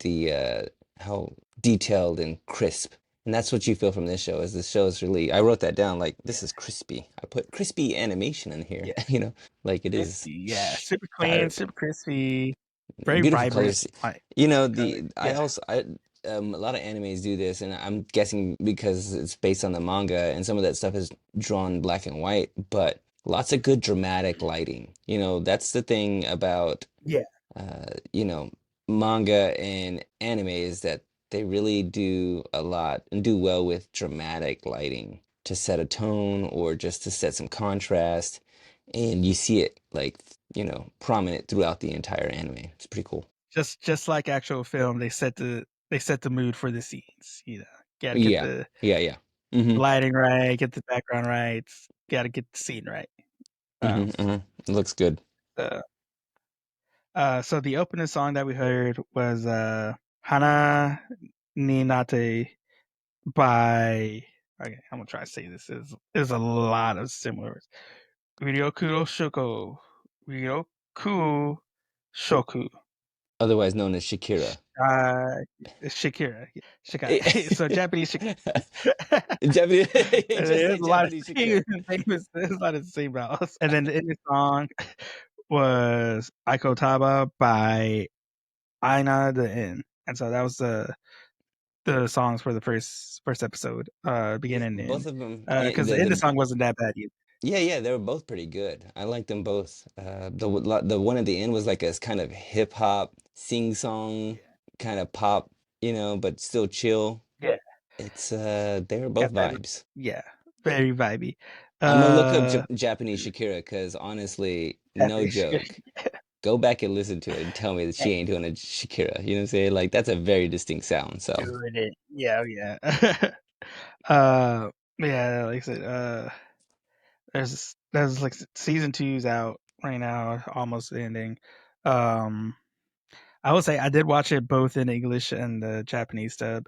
Speaker 2: how detailed and crisp And that's what you feel from this show. Is this show is really? I wrote that down. Like this is crispy. I put crispy animation in here.
Speaker 1: Yeah,
Speaker 2: Like it is
Speaker 1: crispy, yeah, super clean,
Speaker 2: sharp,
Speaker 1: super crispy, very
Speaker 2: beautiful
Speaker 1: vibrant,
Speaker 2: colors.
Speaker 1: like, color.
Speaker 2: The I
Speaker 1: Yeah,
Speaker 2: also I a lot of animes do this, and I'm guessing because it's based on the manga, and some of that stuff is drawn black and white, but lots of good dramatic lighting. That's the thing about
Speaker 1: yeah,
Speaker 2: you know, manga and anime is that they really do a lot and do well with dramatic lighting to set a tone or just to set some contrast. And you see it like, prominent throughout the entire anime. It's pretty cool.
Speaker 1: just like actual film, they set the mood for the scenes. Gotta get
Speaker 2: Yeah.
Speaker 1: the
Speaker 2: Yeah. Yeah. Mm-hmm.
Speaker 1: lighting right, get the background right, gotta get the scene right. Um,
Speaker 2: Mm-hmm. Mm-hmm. It looks good.
Speaker 1: uh, so the opening song that we heard was Hana ni Nate by, okay, I'm gonna try to say this. There's a lot of similar words. Ryoku Shoko. Ryoku Shoku.
Speaker 2: Otherwise known as Shakira.
Speaker 1: Uh, Shakira. Shakira. So Japanese Shakira.
Speaker 2: Japanese, just say
Speaker 1: There's a lot of
Speaker 2: Japanese Shakira.
Speaker 1: famous, there's a lot of the same vowels. And then the ending song was Aikotaba by Aina the Inn. And so that was the songs for the first episode,
Speaker 2: Yeah,
Speaker 1: beginning and
Speaker 2: both
Speaker 1: end.
Speaker 2: of them.
Speaker 1: Because the ending song wasn't that bad either.
Speaker 2: Yeah, yeah, they were both pretty good. I liked them both. The one at the end was like a kind of hip hop, sing song, kind of pop, but still chill.
Speaker 1: Yeah.
Speaker 2: It's they were both
Speaker 1: Got that,
Speaker 2: vibes.
Speaker 1: yeah, very vibey.
Speaker 2: I'm gonna look up
Speaker 1: Uh,
Speaker 2: Japanese Shakira because honestly, no
Speaker 1: Japanese
Speaker 2: joke. Go back and listen to it and tell me that she ain't doing a Shakira. You know what I'm saying? Like that's a very distinct sound. So
Speaker 1: doing it. Yeah, oh, yeah. uh, yeah, like I said, there's like season two's out right now, almost ending. Um, I will say I did watch it both in English and the Japanese dub.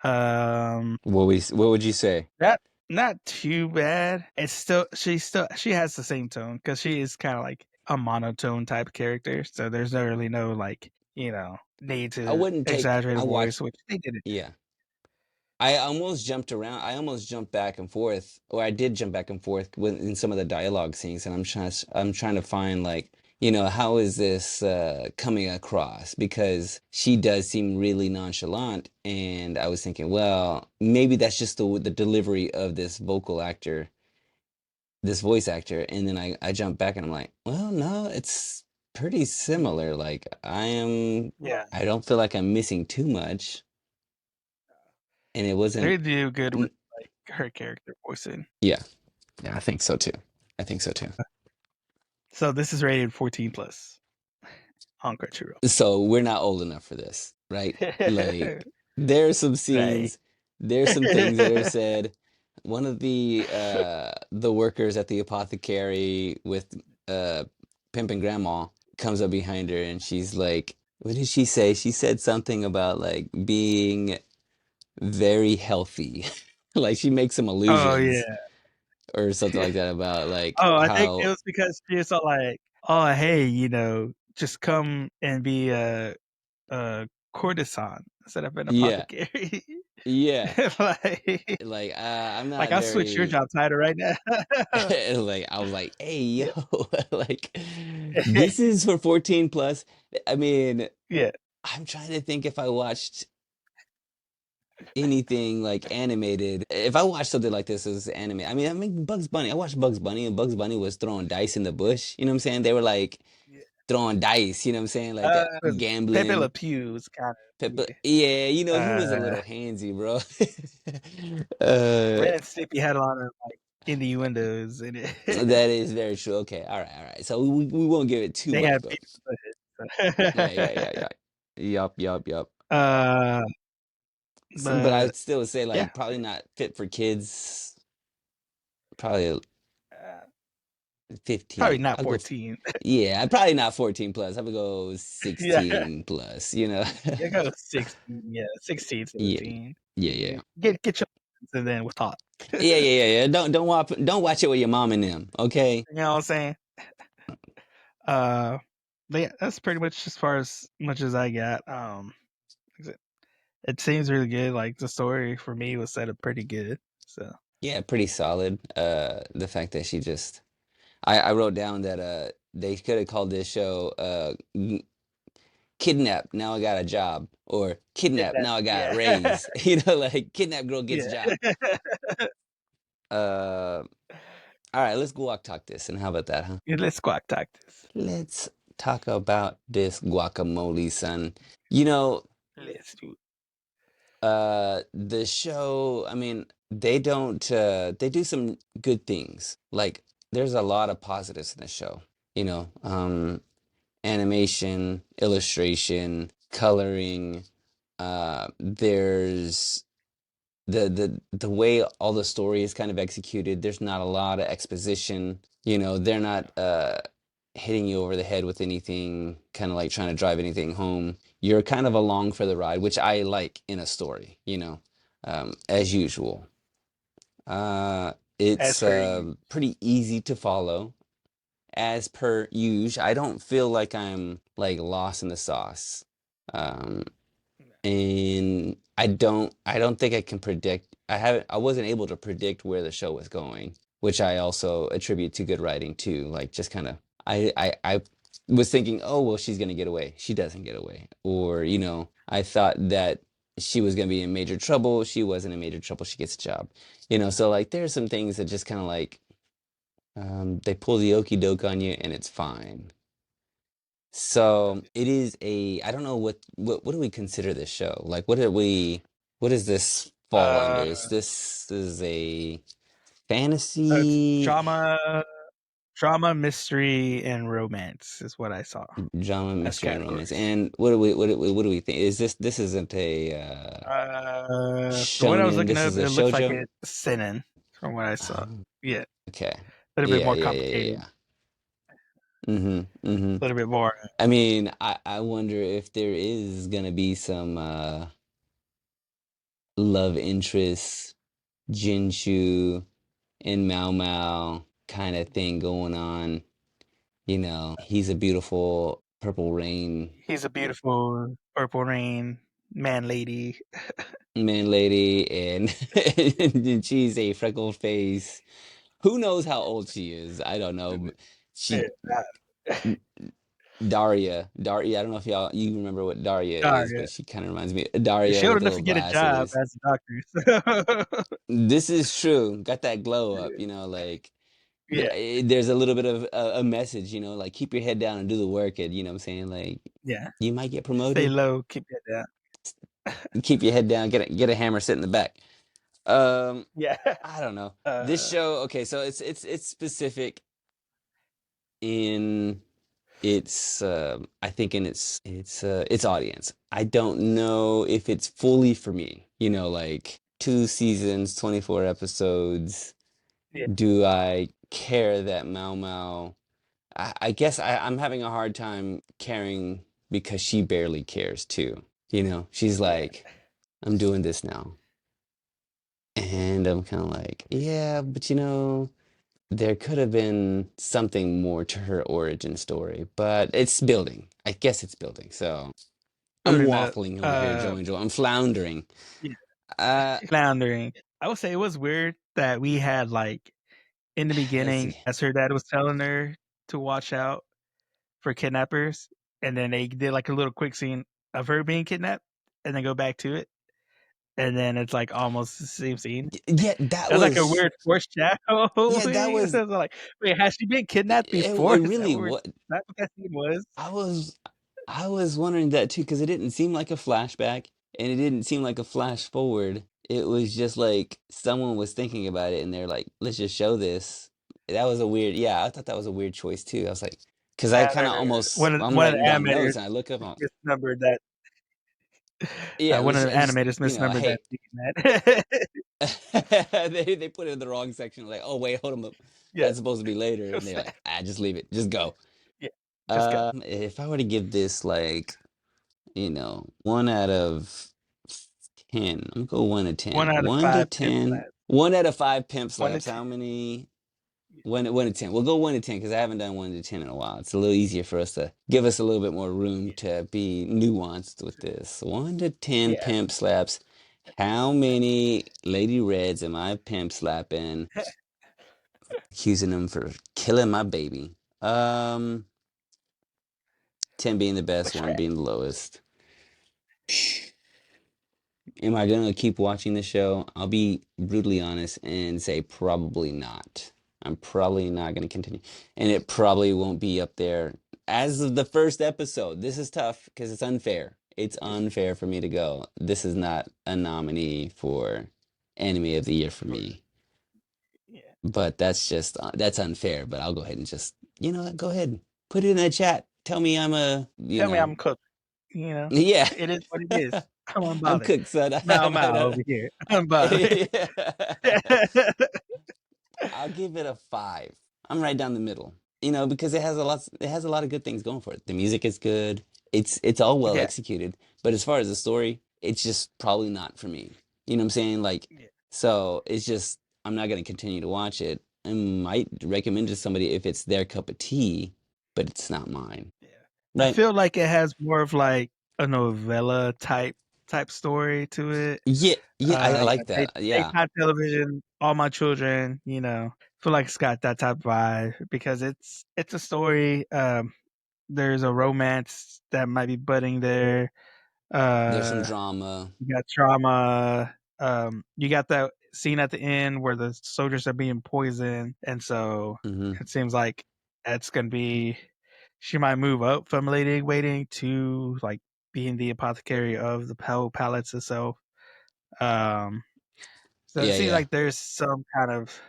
Speaker 1: Um,
Speaker 2: what would you say?
Speaker 1: not not too bad. It's she has the same tone because she is kind of like a monotone type character. So there's no really no like need
Speaker 2: I
Speaker 1: to
Speaker 2: wouldn't take.
Speaker 1: exaggerate
Speaker 2: I
Speaker 1: a voice,
Speaker 2: watched.
Speaker 1: which they did it.
Speaker 2: Yeah. I almost jumped around. I almost jumped back and forth, or I did jump back and forth in some of the dialogue scenes, and I'm trying to find like, how is this coming across? Because she does seem really nonchalant, and I was thinking, well, maybe that's just the delivery of this voice actor, and then I jumped back and I'm like, well, no, it's pretty similar. Like
Speaker 1: Yeah,
Speaker 2: I don't feel like I'm missing too much, and it wasn't.
Speaker 1: they do good with like her character voicing.
Speaker 2: Yeah. Yeah, I think so too. I think so too.
Speaker 1: So this is rated 14 plus on Crunchyroll.
Speaker 2: So we're not old enough for this, right? Like there are some
Speaker 1: Right.
Speaker 2: scenes, there's some things that are said. One of the workers at the apothecary with uh pimping grandma comes up behind her and she's like, what did she say? She said something about like being very healthy. Like she makes some
Speaker 1: Oh
Speaker 2: allusions
Speaker 1: yeah.
Speaker 2: or something like that about like
Speaker 1: Oh, I think it
Speaker 2: how
Speaker 1: was because she was all like, "Oh, hey, just come and be a courtesan instead of an
Speaker 2: yeah,
Speaker 1: apothecary."
Speaker 2: yeah.
Speaker 1: like,
Speaker 2: Like I'm
Speaker 1: like
Speaker 2: not
Speaker 1: I'll switch your
Speaker 2: very
Speaker 1: job title right now.
Speaker 2: like I was like, hey yo,
Speaker 1: Yeah.
Speaker 2: like this is for 14 plus. I mean,
Speaker 1: Yeah.
Speaker 2: I'm trying to think if I watched anything like animated. If I watched something like this as anime, I mean Bugs Bunny. I watched Bugs Bunny and Bugs Bunny was throwing dice in the bush. You know what I'm saying? They were like
Speaker 1: Yeah.
Speaker 2: throwing dice, you know what I'm saying? Like
Speaker 1: Pepe Le
Speaker 2: gambling.
Speaker 1: Pew is kind of
Speaker 2: Peppa, yeah, he was a
Speaker 1: uh
Speaker 2: little handsy, bro.
Speaker 1: Ren and Stimpy had a lot of like innuendos in it.
Speaker 2: That is very true. Okay, all right, all right. So we won't give it too
Speaker 1: They
Speaker 2: much,
Speaker 1: had
Speaker 2: but
Speaker 1: baby
Speaker 2: yeah, yeah,
Speaker 1: footage.
Speaker 2: yeah, yeah. Yup, yup, yup.
Speaker 1: uh,
Speaker 2: But
Speaker 1: but
Speaker 2: I'd still say
Speaker 1: yeah,
Speaker 2: like probably not fit for kids. Probably
Speaker 1: uh, probably
Speaker 2: 15.
Speaker 1: not
Speaker 2: I'll go.
Speaker 1: 14.
Speaker 2: Yeah, probably not 14 plus. I would go
Speaker 1: Yeah,
Speaker 2: 16 plus. You know.
Speaker 1: yeah, go 16. Yeah, 16,
Speaker 2: Yeah,
Speaker 1: 17.
Speaker 2: yeah, yeah,
Speaker 1: Get your and then we'll talk.
Speaker 2: yeah, yeah, yeah, yeah. Don't watch it with your mom and them. Okay.
Speaker 1: You know what I'm saying? Uh, but yeah, that's pretty much as far as much as I got. Like I said, It seems really good. Like the story for me was set up pretty good. So
Speaker 2: Yeah, pretty solid. The fact that she just I wrote down that they could have called this show Kidnap, now I got a job, or
Speaker 1: get
Speaker 2: Kidnap,
Speaker 1: that.
Speaker 2: now I got a
Speaker 1: Yeah,
Speaker 2: raise. You know, like Kidnap girl gets
Speaker 1: yeah.
Speaker 2: job. Uh, all right, let's guac talk this. And how about that, huh?
Speaker 1: Yeah, let's squawk talk this.
Speaker 2: Let's talk about this guacamole, son. You know,
Speaker 1: Let's do it.
Speaker 2: the show, I mean, they do some good things. Like there's a lot of positives in the show. You know, animation, illustration, coloring. There's the way all the story is kind of executed. There's not a lot of exposition. You know, they're not hitting you over the head with anything, kind of like trying to drive anything home. You're kind of along for the ride, which I like in a story, you know, as usual.
Speaker 1: As
Speaker 2: It's
Speaker 1: per you.
Speaker 2: pretty easy to follow, as per usual. I don't feel like I'm like lost in the sauce. Um, and I don't think I can predict. I wasn't able to predict where the show was going, which I also attribute to good writing too. Like just kind of I was thinking, oh well, she's gonna get away. She doesn't get away. Or, you know, I thought that she was gonna be in major trouble. She wasn't in major trouble. She gets a job. You know, so like there's some things that just kind of like they pull the okey doke on you and it's fine. So it is a, I don't know what do we consider this show? Like what does this fall under?
Speaker 1: Uh,
Speaker 2: Is a
Speaker 1: it's
Speaker 2: fantasy,
Speaker 1: drama, mystery, and romance is what I saw
Speaker 2: drama,
Speaker 1: as
Speaker 2: mystery, and romance?
Speaker 1: categories.
Speaker 2: And what do we think? Is this isn't a
Speaker 1: From what I was
Speaker 2: shonen,
Speaker 1: looking
Speaker 2: this
Speaker 1: up,
Speaker 2: is a
Speaker 1: it looks like
Speaker 2: shoujo?
Speaker 1: it's seinen from what I saw.
Speaker 2: Oh,
Speaker 1: Yeah, a
Speaker 2: okay.
Speaker 1: little bit
Speaker 2: Yeah,
Speaker 1: more
Speaker 2: yeah, yeah, yeah,
Speaker 1: complicated,
Speaker 2: yeah. Mm-hmm. Mm-hmm.
Speaker 1: a little bit more.
Speaker 2: I mean, I wonder if there is gonna be some love interest, Jinshu and Mau Mau kind of thing going on. You know, he's a beautiful purple rain
Speaker 1: He's a beautiful purple rain man lady.
Speaker 2: man lady, and, and she's a freckled face. Who knows how old she is? I don't know.
Speaker 1: Yeah,
Speaker 2: She Daria. I don't know if you remember what Daria is,
Speaker 1: Daria.
Speaker 2: but she kind of reminds me of Daria
Speaker 1: She old
Speaker 2: with the
Speaker 1: enough
Speaker 2: little
Speaker 1: to get a job
Speaker 2: glasses.
Speaker 1: as a doctor. So
Speaker 2: This is true. Got that glow up, you know, like
Speaker 1: yeah,
Speaker 2: there's a little bit of a message, you know, like keep your head down and do the work, and you know what I'm saying, like
Speaker 1: yeah.
Speaker 2: you might get
Speaker 1: Stay
Speaker 2: promoted.
Speaker 1: low, keep it down.
Speaker 2: Keep your head down, get a hammer, sit in the back. Um,
Speaker 1: Yeah.
Speaker 2: I don't know. This
Speaker 1: Uh,
Speaker 2: show, okay, so it's specific in its I think in its audience. I don't know if it's fully for me. You know, like 2 seasons, 24 episodes.
Speaker 1: yeah,
Speaker 2: Do I care that Mau Mau? I guess I'm having a hard time caring because she barely cares too. You know, she's
Speaker 1: yeah.
Speaker 2: like, I'm doing this now. And I'm kind of like, yeah, but you know, there could have been something more to her origin story, but it's building. I guess it's building. So I'm
Speaker 1: Building up.
Speaker 2: waffling over here, Joe and Joe. I'm floundering.
Speaker 1: Yeah,
Speaker 2: Uh,
Speaker 1: floundering. I would say it was weird that we had like in the
Speaker 2: let's
Speaker 1: beginning,
Speaker 2: see.
Speaker 1: as her dad was telling her to watch out for kidnappers, and then they did like a little quick scene of her being kidnapped, and then go back to it, and then it's like almost the same scene.
Speaker 2: Yeah,
Speaker 1: It was like a weird foreshadowing.
Speaker 2: that
Speaker 1: It
Speaker 2: was,
Speaker 1: was like, wait, has she been kidnapped
Speaker 2: it
Speaker 1: before? Is
Speaker 2: really was.
Speaker 1: that what that scene was?
Speaker 2: I was I was wondering that too because it didn't seem like a flashback and it didn't seem like a flash forward. It was just like someone was thinking about it and they're like, let's just show this. That was a weird, yeah, I thought that was a weird choice too. I was like, because I
Speaker 1: Yeah,
Speaker 2: kind of almost, I'm
Speaker 1: one of the
Speaker 2: writing down
Speaker 1: animators
Speaker 2: notes and I look up on,
Speaker 1: misnumbered that.
Speaker 2: yeah,
Speaker 1: One
Speaker 2: let's
Speaker 1: of the
Speaker 2: just,
Speaker 1: animators
Speaker 2: you know,
Speaker 1: misnumbered that
Speaker 2: hey,
Speaker 1: scene.
Speaker 2: they put it in the wrong section. Like, oh wait, hold on,
Speaker 1: Yeah,
Speaker 2: that's supposed to be later, and
Speaker 1: it
Speaker 2: they're
Speaker 1: was,
Speaker 2: like, just leave it, just go.
Speaker 1: yeah, just go.
Speaker 2: If I were to give this like, you know, 1 out of 10. I'm gonna go 1 to 10.
Speaker 1: One out of
Speaker 2: 1 to
Speaker 1: five pimp
Speaker 2: 10.
Speaker 1: slaps.
Speaker 2: 1 out of 5 pimp
Speaker 1: One to
Speaker 2: slaps.
Speaker 1: ten.
Speaker 2: How many? 1 to 10. We'll go 1 to 10 because I haven't done 1 to 10 in a while. It's a little easier for us to give us a little bit more room
Speaker 1: Yeah,
Speaker 2: to be nuanced with this. 1 to 10
Speaker 1: yeah.
Speaker 2: pimp slaps. How many lady reds am I pimp slapping? Accusing them for killing my baby. Um, 10 being the best,
Speaker 1: Which
Speaker 2: 1 being the lowest. Am I gonna keep watching the show? I'll be brutally honest and say probably not. I'm probably not gonna continue, and it probably won't be up there as of the first episode. This is tough because it's unfair. It's unfair for me to go. This is not a nominee for Anime of the Year for
Speaker 1: for
Speaker 2: me.
Speaker 1: yeah.
Speaker 2: But that's just that's unfair. But I'll go ahead and just what, go ahead, put it in the chat. Tell me I'm a
Speaker 1: Tell me I'm cooked. You know,
Speaker 2: yeah.
Speaker 1: it is what it is. I'm
Speaker 2: I'm
Speaker 1: unbothered.
Speaker 2: cooked, son.
Speaker 1: Mau Mau over here. Unbothered.
Speaker 2: Yeah. I'll give it a 5. I'm right down the middle. Because it has a lot of good things going for it. The music is good. It's all well
Speaker 1: Yeah,
Speaker 2: executed. But as far as the story, it's just probably not for me. You know what I'm saying? Like,
Speaker 1: yeah,
Speaker 2: so it's just I'm not gonna continue to watch it. I might recommend it to somebody if it's their cup of tea, but it's not mine.
Speaker 1: yeah. I
Speaker 2: Right?
Speaker 1: feel like it has more of like a novella type story to it.
Speaker 2: Yeah, yeah, I
Speaker 1: You
Speaker 2: like
Speaker 1: know,
Speaker 2: that. Yeah.
Speaker 1: daytime television, All My Children. You know, feel like it's got that type of vibe because it's a story. There's a romance that might be budding there.
Speaker 2: There's some
Speaker 1: Uh,
Speaker 2: drama.
Speaker 1: you got trauma. You got that scene at the end where the soldiers are being poisoned, and so
Speaker 2: Hmm.
Speaker 1: it seems like that's gonna be. She might move up from lady waiting to like being the apothecary of the palace itself. Um, so it
Speaker 2: Yeah,
Speaker 1: seems
Speaker 2: yeah.
Speaker 1: like there's some kind of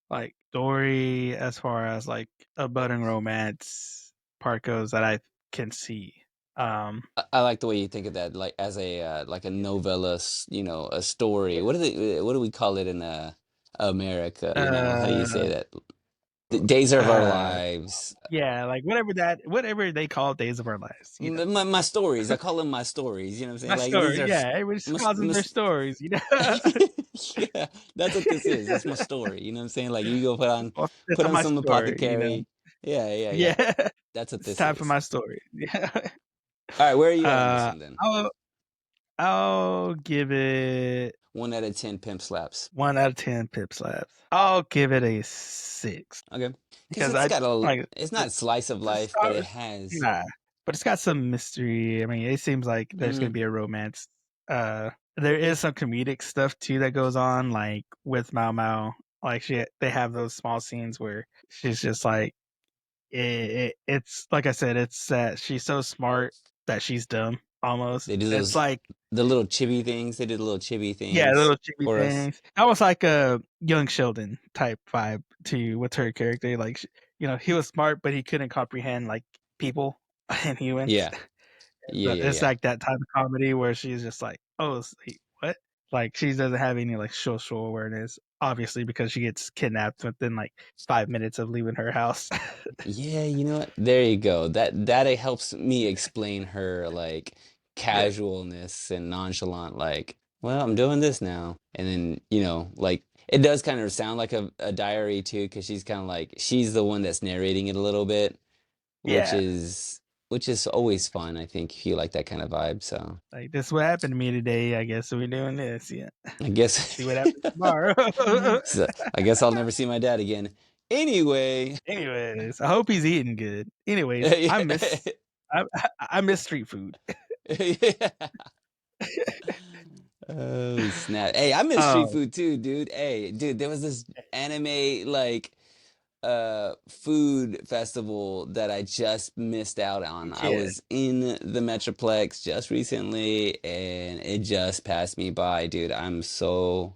Speaker 1: like story as far as like a budding romance part goes that I can see. Um,
Speaker 2: I like the way you think of that, like as a like a novella, a story. What do we call it in America? How do you say
Speaker 1: uh,
Speaker 2: that? The days of our
Speaker 1: uh,
Speaker 2: lives.
Speaker 1: yeah, like whatever they call Days of Our Lives, you know.
Speaker 2: My stories. I call them my stories. You know what I'm saying?
Speaker 1: My
Speaker 2: Like these
Speaker 1: story,
Speaker 2: are
Speaker 1: yeah, everybody just calls them their stories, you know.
Speaker 2: yeah, that's what this is. It's my story. You know what I'm saying? Like you go
Speaker 1: Well, it's
Speaker 2: put
Speaker 1: on
Speaker 2: on
Speaker 1: my
Speaker 2: some
Speaker 1: story, you know.
Speaker 2: apothecary. Yeah, yeah,
Speaker 1: Yeah,
Speaker 2: yeah. That's what
Speaker 1: it's
Speaker 2: this
Speaker 1: time for
Speaker 2: is.
Speaker 1: my story. Yeah.
Speaker 2: All right, where are you at on this
Speaker 1: Uh,
Speaker 2: one then?
Speaker 1: I'll I'll give it
Speaker 2: 1 out of 10 pimp slaps.
Speaker 1: 1 out of 10 pip slaps. I'll give it a 6
Speaker 2: Okay. Because
Speaker 1: because I like
Speaker 2: it's not slice of
Speaker 1: the
Speaker 2: life, but it
Speaker 1: stars.
Speaker 2: has.
Speaker 1: Nah, but it's got some mystery. I mean, it seems like there's gonna
Speaker 2: Mm,
Speaker 1: be a romance. Uh, there is some comedic stuff too that goes on, like with Mao Mao. Like they have those small scenes where she's just like, it's like I said, it's that she's so smart that she's dumb almost.
Speaker 2: they do
Speaker 1: It's
Speaker 2: those
Speaker 1: like
Speaker 2: the little chibi things. They did the little chibi
Speaker 1: yeah,
Speaker 2: things
Speaker 1: little chibi
Speaker 2: for us.
Speaker 1: things. Almost like a young Sheldon type vibe to with her character. Like he was smart, but he couldn't comprehend like people and humans.
Speaker 2: Yeah. Yeah,
Speaker 1: So
Speaker 2: yeah,
Speaker 1: it's
Speaker 2: yeah.
Speaker 1: like that type of comedy where she's just like, "Oh, what?" Like she doesn't have any like social awareness, obviously, because she gets kidnapped within like 5 minutes of leaving her house.
Speaker 2: Yeah, you know what? There you go. That it helps me explain her like
Speaker 1: Yeah,
Speaker 2: casualness and nonchalant, like, well, I'm doing this now. And then, like it does kind of sound like a diary too, because she's kind of like she's the one that's narrating it a little bit, which
Speaker 1: yeah.
Speaker 2: is which is always fun, I think, if you like that kind of vibe. So
Speaker 1: Like this, what happened to me today? I guess we're doing this. Yeah.
Speaker 2: I guess
Speaker 1: See what happens tomorrow.
Speaker 2: so I guess I'll never see my dad again. Anyway,
Speaker 1: Anyways, I hope he's eating good. Anyways, I I miss street food.
Speaker 2: yeah. Oh snap! Hey, I miss street
Speaker 1: Oh
Speaker 2: food too, dude. Hey, dude, there was this anime like food festival that I just missed out on. I
Speaker 1: yeah,
Speaker 2: was in the Metroplex just recently and it just passed me by, dude. I'm so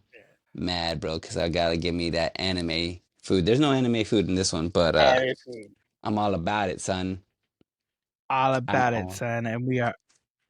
Speaker 2: mad, bro, because I gotta give me that anime food. There's no anime food in this one, but
Speaker 1: anime food.
Speaker 2: I'm all about it, son.
Speaker 1: All
Speaker 2: I'm
Speaker 1: about it,
Speaker 2: all
Speaker 1: son, and we are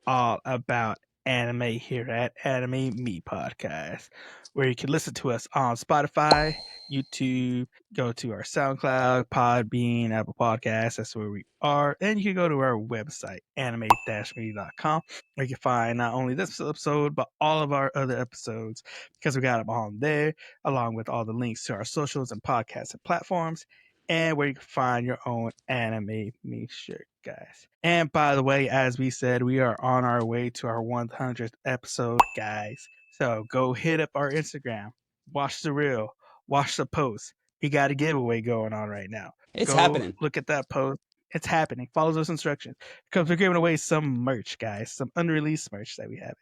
Speaker 1: all about anime here at Anime Me Podcast, where you can listen to us on Spotify, YouTube, go to our SoundCloud, Podbean, Apple Podcasts. That's where we are. And you can go to our website, anime-me.com, where you can find not only this episode, but all of our other episodes because we got them on there, along with all the links to our socials and podcasts and platforms, and where you can find your own Anime Me shirt, guys. And by the way, as we said, we are on our way to our 100th episode, guys. So go hit up our Instagram, watch the reel, watch the post. We got a giveaway going on right now.
Speaker 2: It's
Speaker 1: Go
Speaker 2: happening.
Speaker 1: look at that post. It's happening. Follow those instructions because we're giving away some merch, guys, some unreleased merch that we have,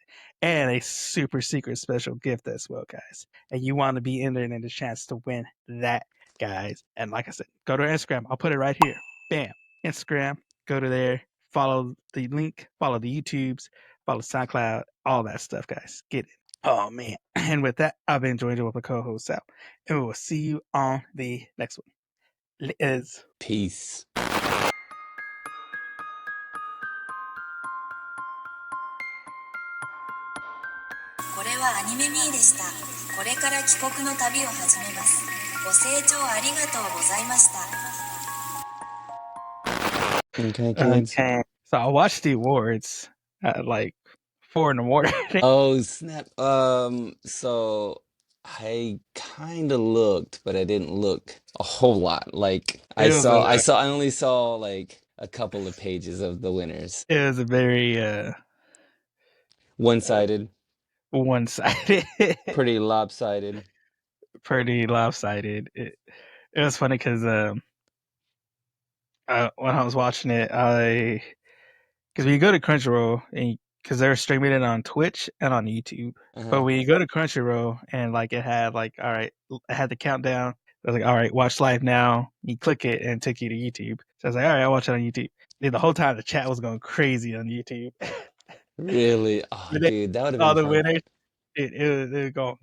Speaker 1: and a super secret special gift as well, guys. And you want to be in there and a chance to win that, guys. And like I said, go to our Instagram. I'll put it right here. Bam. Instagram. Go to there. Follow the link. Follow the YouTubes. Follow SoundCloud. All that stuff, guys. Get it. Oh man. And with that, I've been joined with my co-host Sal. And we will see you on the next one. Liz.
Speaker 2: Peace.
Speaker 3: これはアニメミーでした。これから帰国の旅を始めます。ご清聴ありがとうございました。
Speaker 2: Okay, kids.
Speaker 1: Okay. So I watched the awards at like 4 in the morning.
Speaker 2: Oh, snap. So I kind of looked, but I didn't look a whole lot. Like
Speaker 1: It was a
Speaker 2: I only saw like a couple of pages of the winners.
Speaker 1: it was a very
Speaker 2: One-sided,
Speaker 1: one-sided,
Speaker 2: pretty lopsided.
Speaker 1: pretty lopsided. It was funny because when I was watching it, because when you go to Crunchyroll and because they're streaming it on Twitch and on YouTube, but
Speaker 2: Uh-huh.
Speaker 1: when you go to Crunchyroll and like it had like all right, it had the countdown. I was like, all right, watch live now. You click it and it took you to YouTube. So I was like, all right, I'll watch it on YouTube. Then the whole time the chat was going crazy on YouTube.
Speaker 2: Really? Oh,
Speaker 1: When they
Speaker 2: dude, that would have
Speaker 1: saw
Speaker 2: been
Speaker 1: the
Speaker 2: fun.
Speaker 1: winners, it was going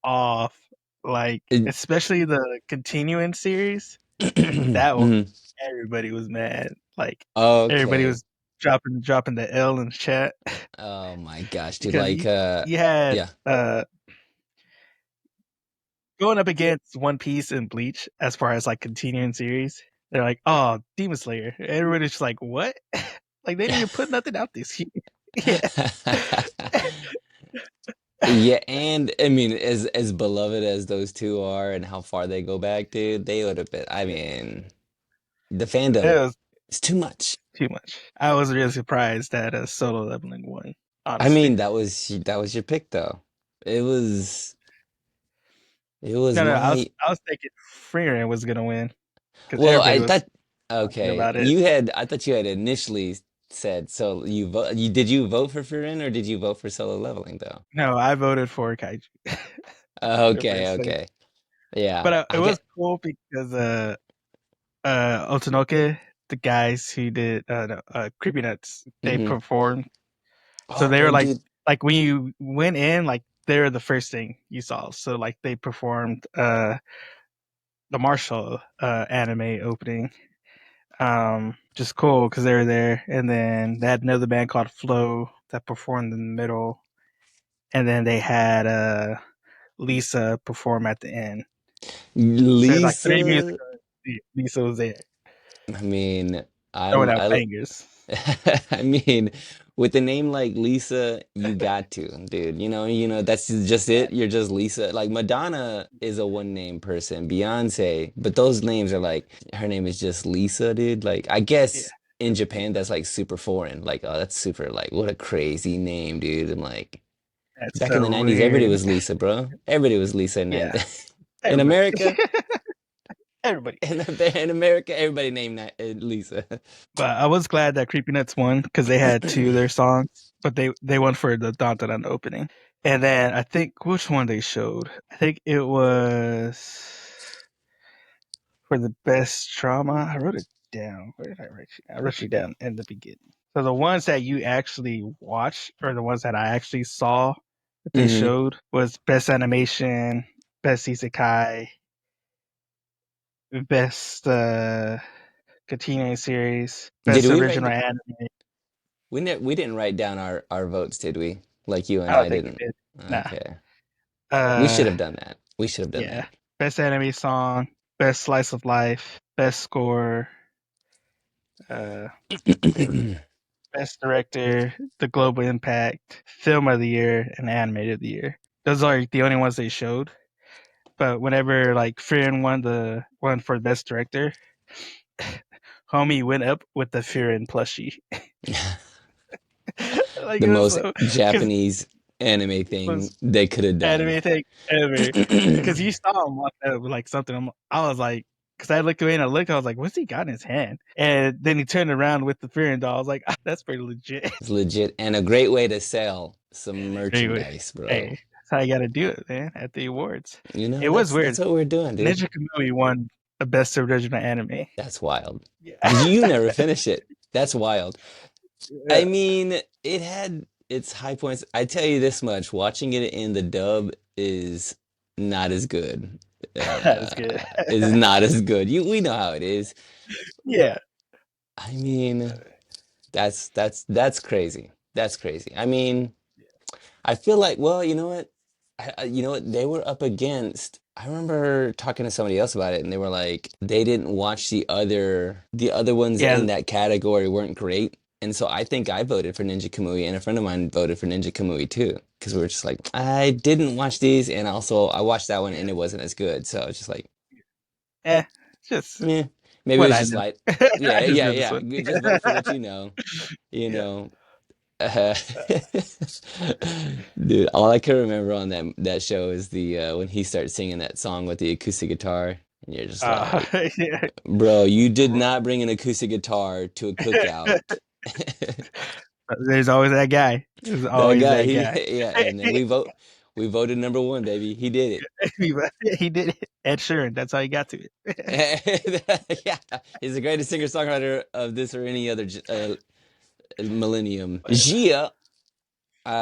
Speaker 1: off. Like
Speaker 2: It,
Speaker 1: especially the continuing series. That one,
Speaker 2: mhm.
Speaker 1: everybody was mad. Like everybody
Speaker 2: Okay.
Speaker 1: was dropping the L in the chat
Speaker 2: Oh my gosh, dude.
Speaker 1: because
Speaker 2: Like,
Speaker 1: you had
Speaker 2: yeah.
Speaker 1: going up against One Piece and Bleach as far as like continuing series. They're like, oh, Demon Slayer. Everybody's just like, what? Like they didn't even put nothing out this year. Yeah.
Speaker 2: Yeah, and I mean, as beloved as those two are, and how far they go back, dude, they would have been. I mean, the
Speaker 1: It
Speaker 2: fandom,
Speaker 1: was
Speaker 2: it's too much.
Speaker 1: too much. I was really surprised that Solo Leveling won.
Speaker 2: I
Speaker 1: Honestly,
Speaker 2: mean, that was your pick, though. It was it was
Speaker 1: no, no,
Speaker 2: my
Speaker 1: I was thinking Freeran was gonna win because
Speaker 2: well,
Speaker 1: everybody
Speaker 2: I
Speaker 1: was
Speaker 2: thought
Speaker 1: talking
Speaker 2: okay,
Speaker 1: about it.
Speaker 2: I thought you had initially said so. You vote for Furin or did you vote for Solo Leveling though?
Speaker 1: No, I voted for Kaiju. The
Speaker 2: Okay,
Speaker 1: first thing.
Speaker 2: okay, yeah,
Speaker 1: But it
Speaker 2: I
Speaker 1: was
Speaker 2: get.
Speaker 1: cool because Otonoke, the guys who did no, Creepy Nuts, they
Speaker 2: Hmm.
Speaker 1: performed. So they were
Speaker 2: Oh, dude.
Speaker 1: like when you went in, like they're the first thing you saw. So like they performed the Marshall anime opening. Just cool because they were there, and then they had another band called Flow that performed in the middle, and then they had Lisa perform at the end. So there's like three
Speaker 2: Lisa,
Speaker 1: musicals. Lisa was there
Speaker 2: I mean,
Speaker 1: throwing
Speaker 2: I'm
Speaker 1: out
Speaker 2: I
Speaker 1: bangers.
Speaker 2: I mean, with a name like Lisa, you got to, dude. That's just it. You're just Lisa. Like Madonna is a one name person, Beyonce, but those names are like her name is just Lisa, dude. Like I
Speaker 1: Yeah,
Speaker 2: guess in
Speaker 1: just
Speaker 2: Japan
Speaker 1: Lisa.
Speaker 2: that's like super foreign. Like, oh, that's super like what a crazy name, dude. And like
Speaker 1: That's
Speaker 2: back in the
Speaker 1: so
Speaker 2: 90s, everybody
Speaker 1: weird.
Speaker 2: was Lisa, bro. Everybody was Lisa in
Speaker 1: Yeah,
Speaker 2: in
Speaker 1: everybody,
Speaker 2: America.
Speaker 1: everybody.
Speaker 2: In America, everybody named that Lisa.
Speaker 1: But I was glad that Creepy Nuts won because they had two of their songs, but they won for the Dantaran opening. And then I think which one they showed. I think it was for the best drama. I wrote it down. Where did I write it? I wrote it down in the beginning. So the ones that you actually watched, or the ones that I actually saw that they
Speaker 2: Hmm.
Speaker 1: showed, was best animation, best isekai, best continuing series,
Speaker 2: Did
Speaker 1: best
Speaker 2: we
Speaker 1: original
Speaker 2: write?
Speaker 1: anime.
Speaker 2: We didn't write down our votes, did we? like you
Speaker 1: I
Speaker 2: and
Speaker 1: don't
Speaker 2: I
Speaker 1: think we
Speaker 2: didn't.
Speaker 1: did. Nah.
Speaker 2: Okay. We should
Speaker 1: Uh,
Speaker 2: have done that. We should have done
Speaker 1: yeah.
Speaker 2: that.
Speaker 1: Best anime song, best slice of life, best score, think best director, the global impact, film of the year, and animated of the year. Those are like, the only ones they showed. But whenever like Frieren won the one for best director, homie went up with the Frieren plushie. Like
Speaker 2: The
Speaker 1: it was
Speaker 2: most
Speaker 1: so because
Speaker 2: Japanese anime thing
Speaker 1: was
Speaker 2: they could have done.
Speaker 1: anime thing ever. Because you saw him walk up with like something. I was like, because I looked away and I looked, I was like, what's he got in his hand? And then he turned around with the Frieren doll. I was like, that's pretty legit.
Speaker 2: It's legit and a great way to sell some
Speaker 1: Anyway,
Speaker 2: merchandise, bro.
Speaker 1: hey, that's how you got to do it, man. At the awards,
Speaker 2: You know,
Speaker 1: it was
Speaker 2: that's
Speaker 1: weird.
Speaker 2: what we're doing, dude.
Speaker 1: Ninja Kamui won the best original anime.
Speaker 2: That's wild.
Speaker 1: Yeah,
Speaker 2: Did you never finish it? That's wild.
Speaker 1: yeah.
Speaker 2: I mean, it had its high points. I tell you this much, watching it in the dub is not as good.
Speaker 1: That's good.
Speaker 2: Is not as good. We know how it is.
Speaker 1: Yeah,
Speaker 2: I mean, that's crazy. That's crazy. I mean, I feel like, well, you know what? You know what? They were up against. I remember talking to somebody else about it, and they were like, they didn't watch the other ones
Speaker 1: yeah,
Speaker 2: in that category weren't great. And so I think I voted for Ninja Kamui, and a friend of mine voted for Ninja Kamui too, because we were just like, I didn't watch these, and also I watched that one, and it wasn't as good. So it's just like,
Speaker 1: eh. Just
Speaker 2: yeah, maybe it
Speaker 1: what
Speaker 2: was
Speaker 1: I
Speaker 2: just
Speaker 1: know.
Speaker 2: light.
Speaker 1: I
Speaker 2: Yeah,
Speaker 1: just
Speaker 2: yeah,
Speaker 1: know this
Speaker 2: yeah.
Speaker 1: one.
Speaker 2: You just vote for what you know. You
Speaker 1: Yeah.
Speaker 2: know, uh, dude, all I can remember on that show is the when he starts singing that song with the acoustic guitar, and you're just like,
Speaker 1: Yeah.
Speaker 2: bro, you did not bring an acoustic guitar to a cookout.
Speaker 1: There's always that guy. There's
Speaker 2: That
Speaker 1: always
Speaker 2: guy,
Speaker 1: that
Speaker 2: he
Speaker 1: guy.
Speaker 2: yeah, and then we voted number one, baby. He did
Speaker 1: He did it. Ed Sheeran. That's how he got to it.
Speaker 2: it. Yeah, he's the greatest singer-songwriter of this or any other millennium.
Speaker 1: But
Speaker 2: Gia,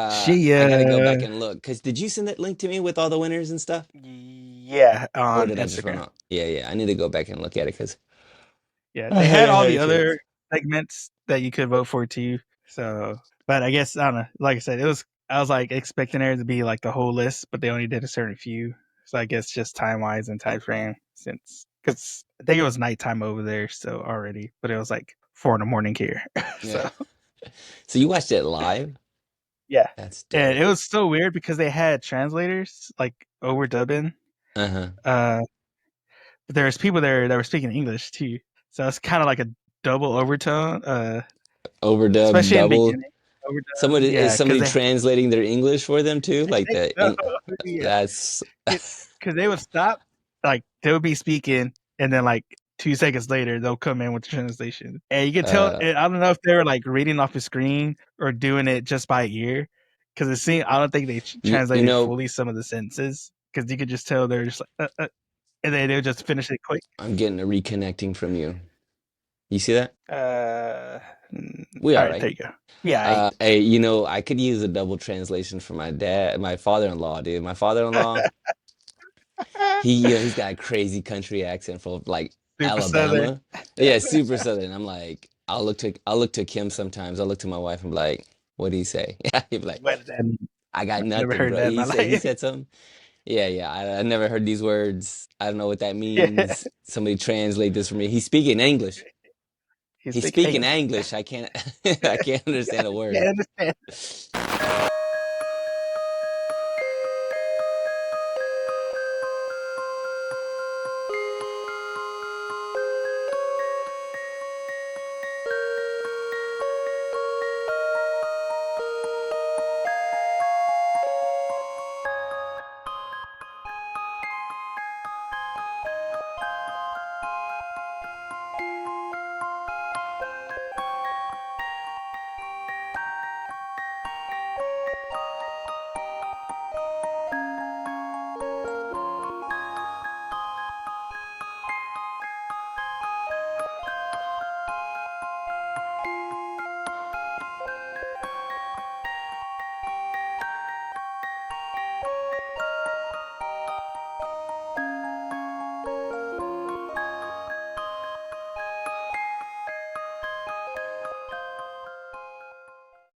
Speaker 1: she,
Speaker 2: I gotta go back and look. Cause did you send that link to me with all the winners and stuff?
Speaker 1: yeah,
Speaker 2: Or
Speaker 1: on
Speaker 2: did I just run
Speaker 1: Instagram.
Speaker 2: out? Yeah, yeah. I need to go back and look at it because
Speaker 1: Yeah,
Speaker 2: I
Speaker 1: they had
Speaker 2: haven't
Speaker 1: all
Speaker 2: had a
Speaker 1: the
Speaker 2: chance.
Speaker 1: other segments that you could vote for too. So, but I guess I don't know. Like I said, it was I was like expecting there to be like the whole list, but they only did a certain few. So I guess just time wise and time frame since because I think it was nighttime over there, so already, but it was like 4 in the morning here.
Speaker 2: Yeah.
Speaker 1: So
Speaker 2: So you watched it live?
Speaker 1: yeah,
Speaker 2: That's
Speaker 1: and
Speaker 2: dope.
Speaker 1: it was so weird because they had translators like overdubbing.
Speaker 2: Uh-huh.
Speaker 1: Uh, but there was people there that were speaking English too, so it's kind of like a double overtone.
Speaker 2: Overdub,
Speaker 1: Especially in the
Speaker 2: double.
Speaker 1: beginning, overdub,
Speaker 2: Somebody is
Speaker 1: yeah, because
Speaker 2: somebody
Speaker 1: they
Speaker 2: translating their English for them too?
Speaker 1: I
Speaker 2: Like
Speaker 1: think
Speaker 2: that.
Speaker 1: so, yeah,
Speaker 2: That's
Speaker 1: because they would stop, like, they would be speaking, and then, like, 2 seconds later, they'll come in with the translation, and you could tell
Speaker 2: uh
Speaker 1: I don't know if they were, like, reading off the screen or doing it just by ear, because it seemed I don't think they
Speaker 2: you
Speaker 1: translated
Speaker 2: know,
Speaker 1: fully some of the sentences, because you could just tell they're just like, and then they would just finish it quick.
Speaker 2: I'm getting a reconnecting from you. You see that?
Speaker 1: Uh,
Speaker 2: We are,
Speaker 1: alright, there
Speaker 2: right?
Speaker 1: you go. Yeah, I
Speaker 2: Hey, I could use a double translation for my father-in-law, dude. My father-in-law, he's got a crazy country accent from like
Speaker 1: super Southern.
Speaker 2: Alabama. Yeah, super Southern. I'm like, I'll look to Kim sometimes. I'll look to my wife and be like, what do you say? He'd be like,
Speaker 1: What does that mean?
Speaker 2: I got
Speaker 1: I've never
Speaker 2: nothing,
Speaker 1: heard
Speaker 2: bro.
Speaker 1: that in
Speaker 2: He
Speaker 1: my
Speaker 2: said he
Speaker 1: life.
Speaker 2: said something. Yeah, yeah. I never heard these words. I don't know what that
Speaker 1: Yeah.
Speaker 2: means. Somebody translate this for me. He's speaking English.
Speaker 1: He's
Speaker 2: He's
Speaker 1: speaking
Speaker 2: speaking
Speaker 1: English.
Speaker 2: English. I can't I can't understand a
Speaker 1: Yeah, I
Speaker 2: word.
Speaker 1: understand.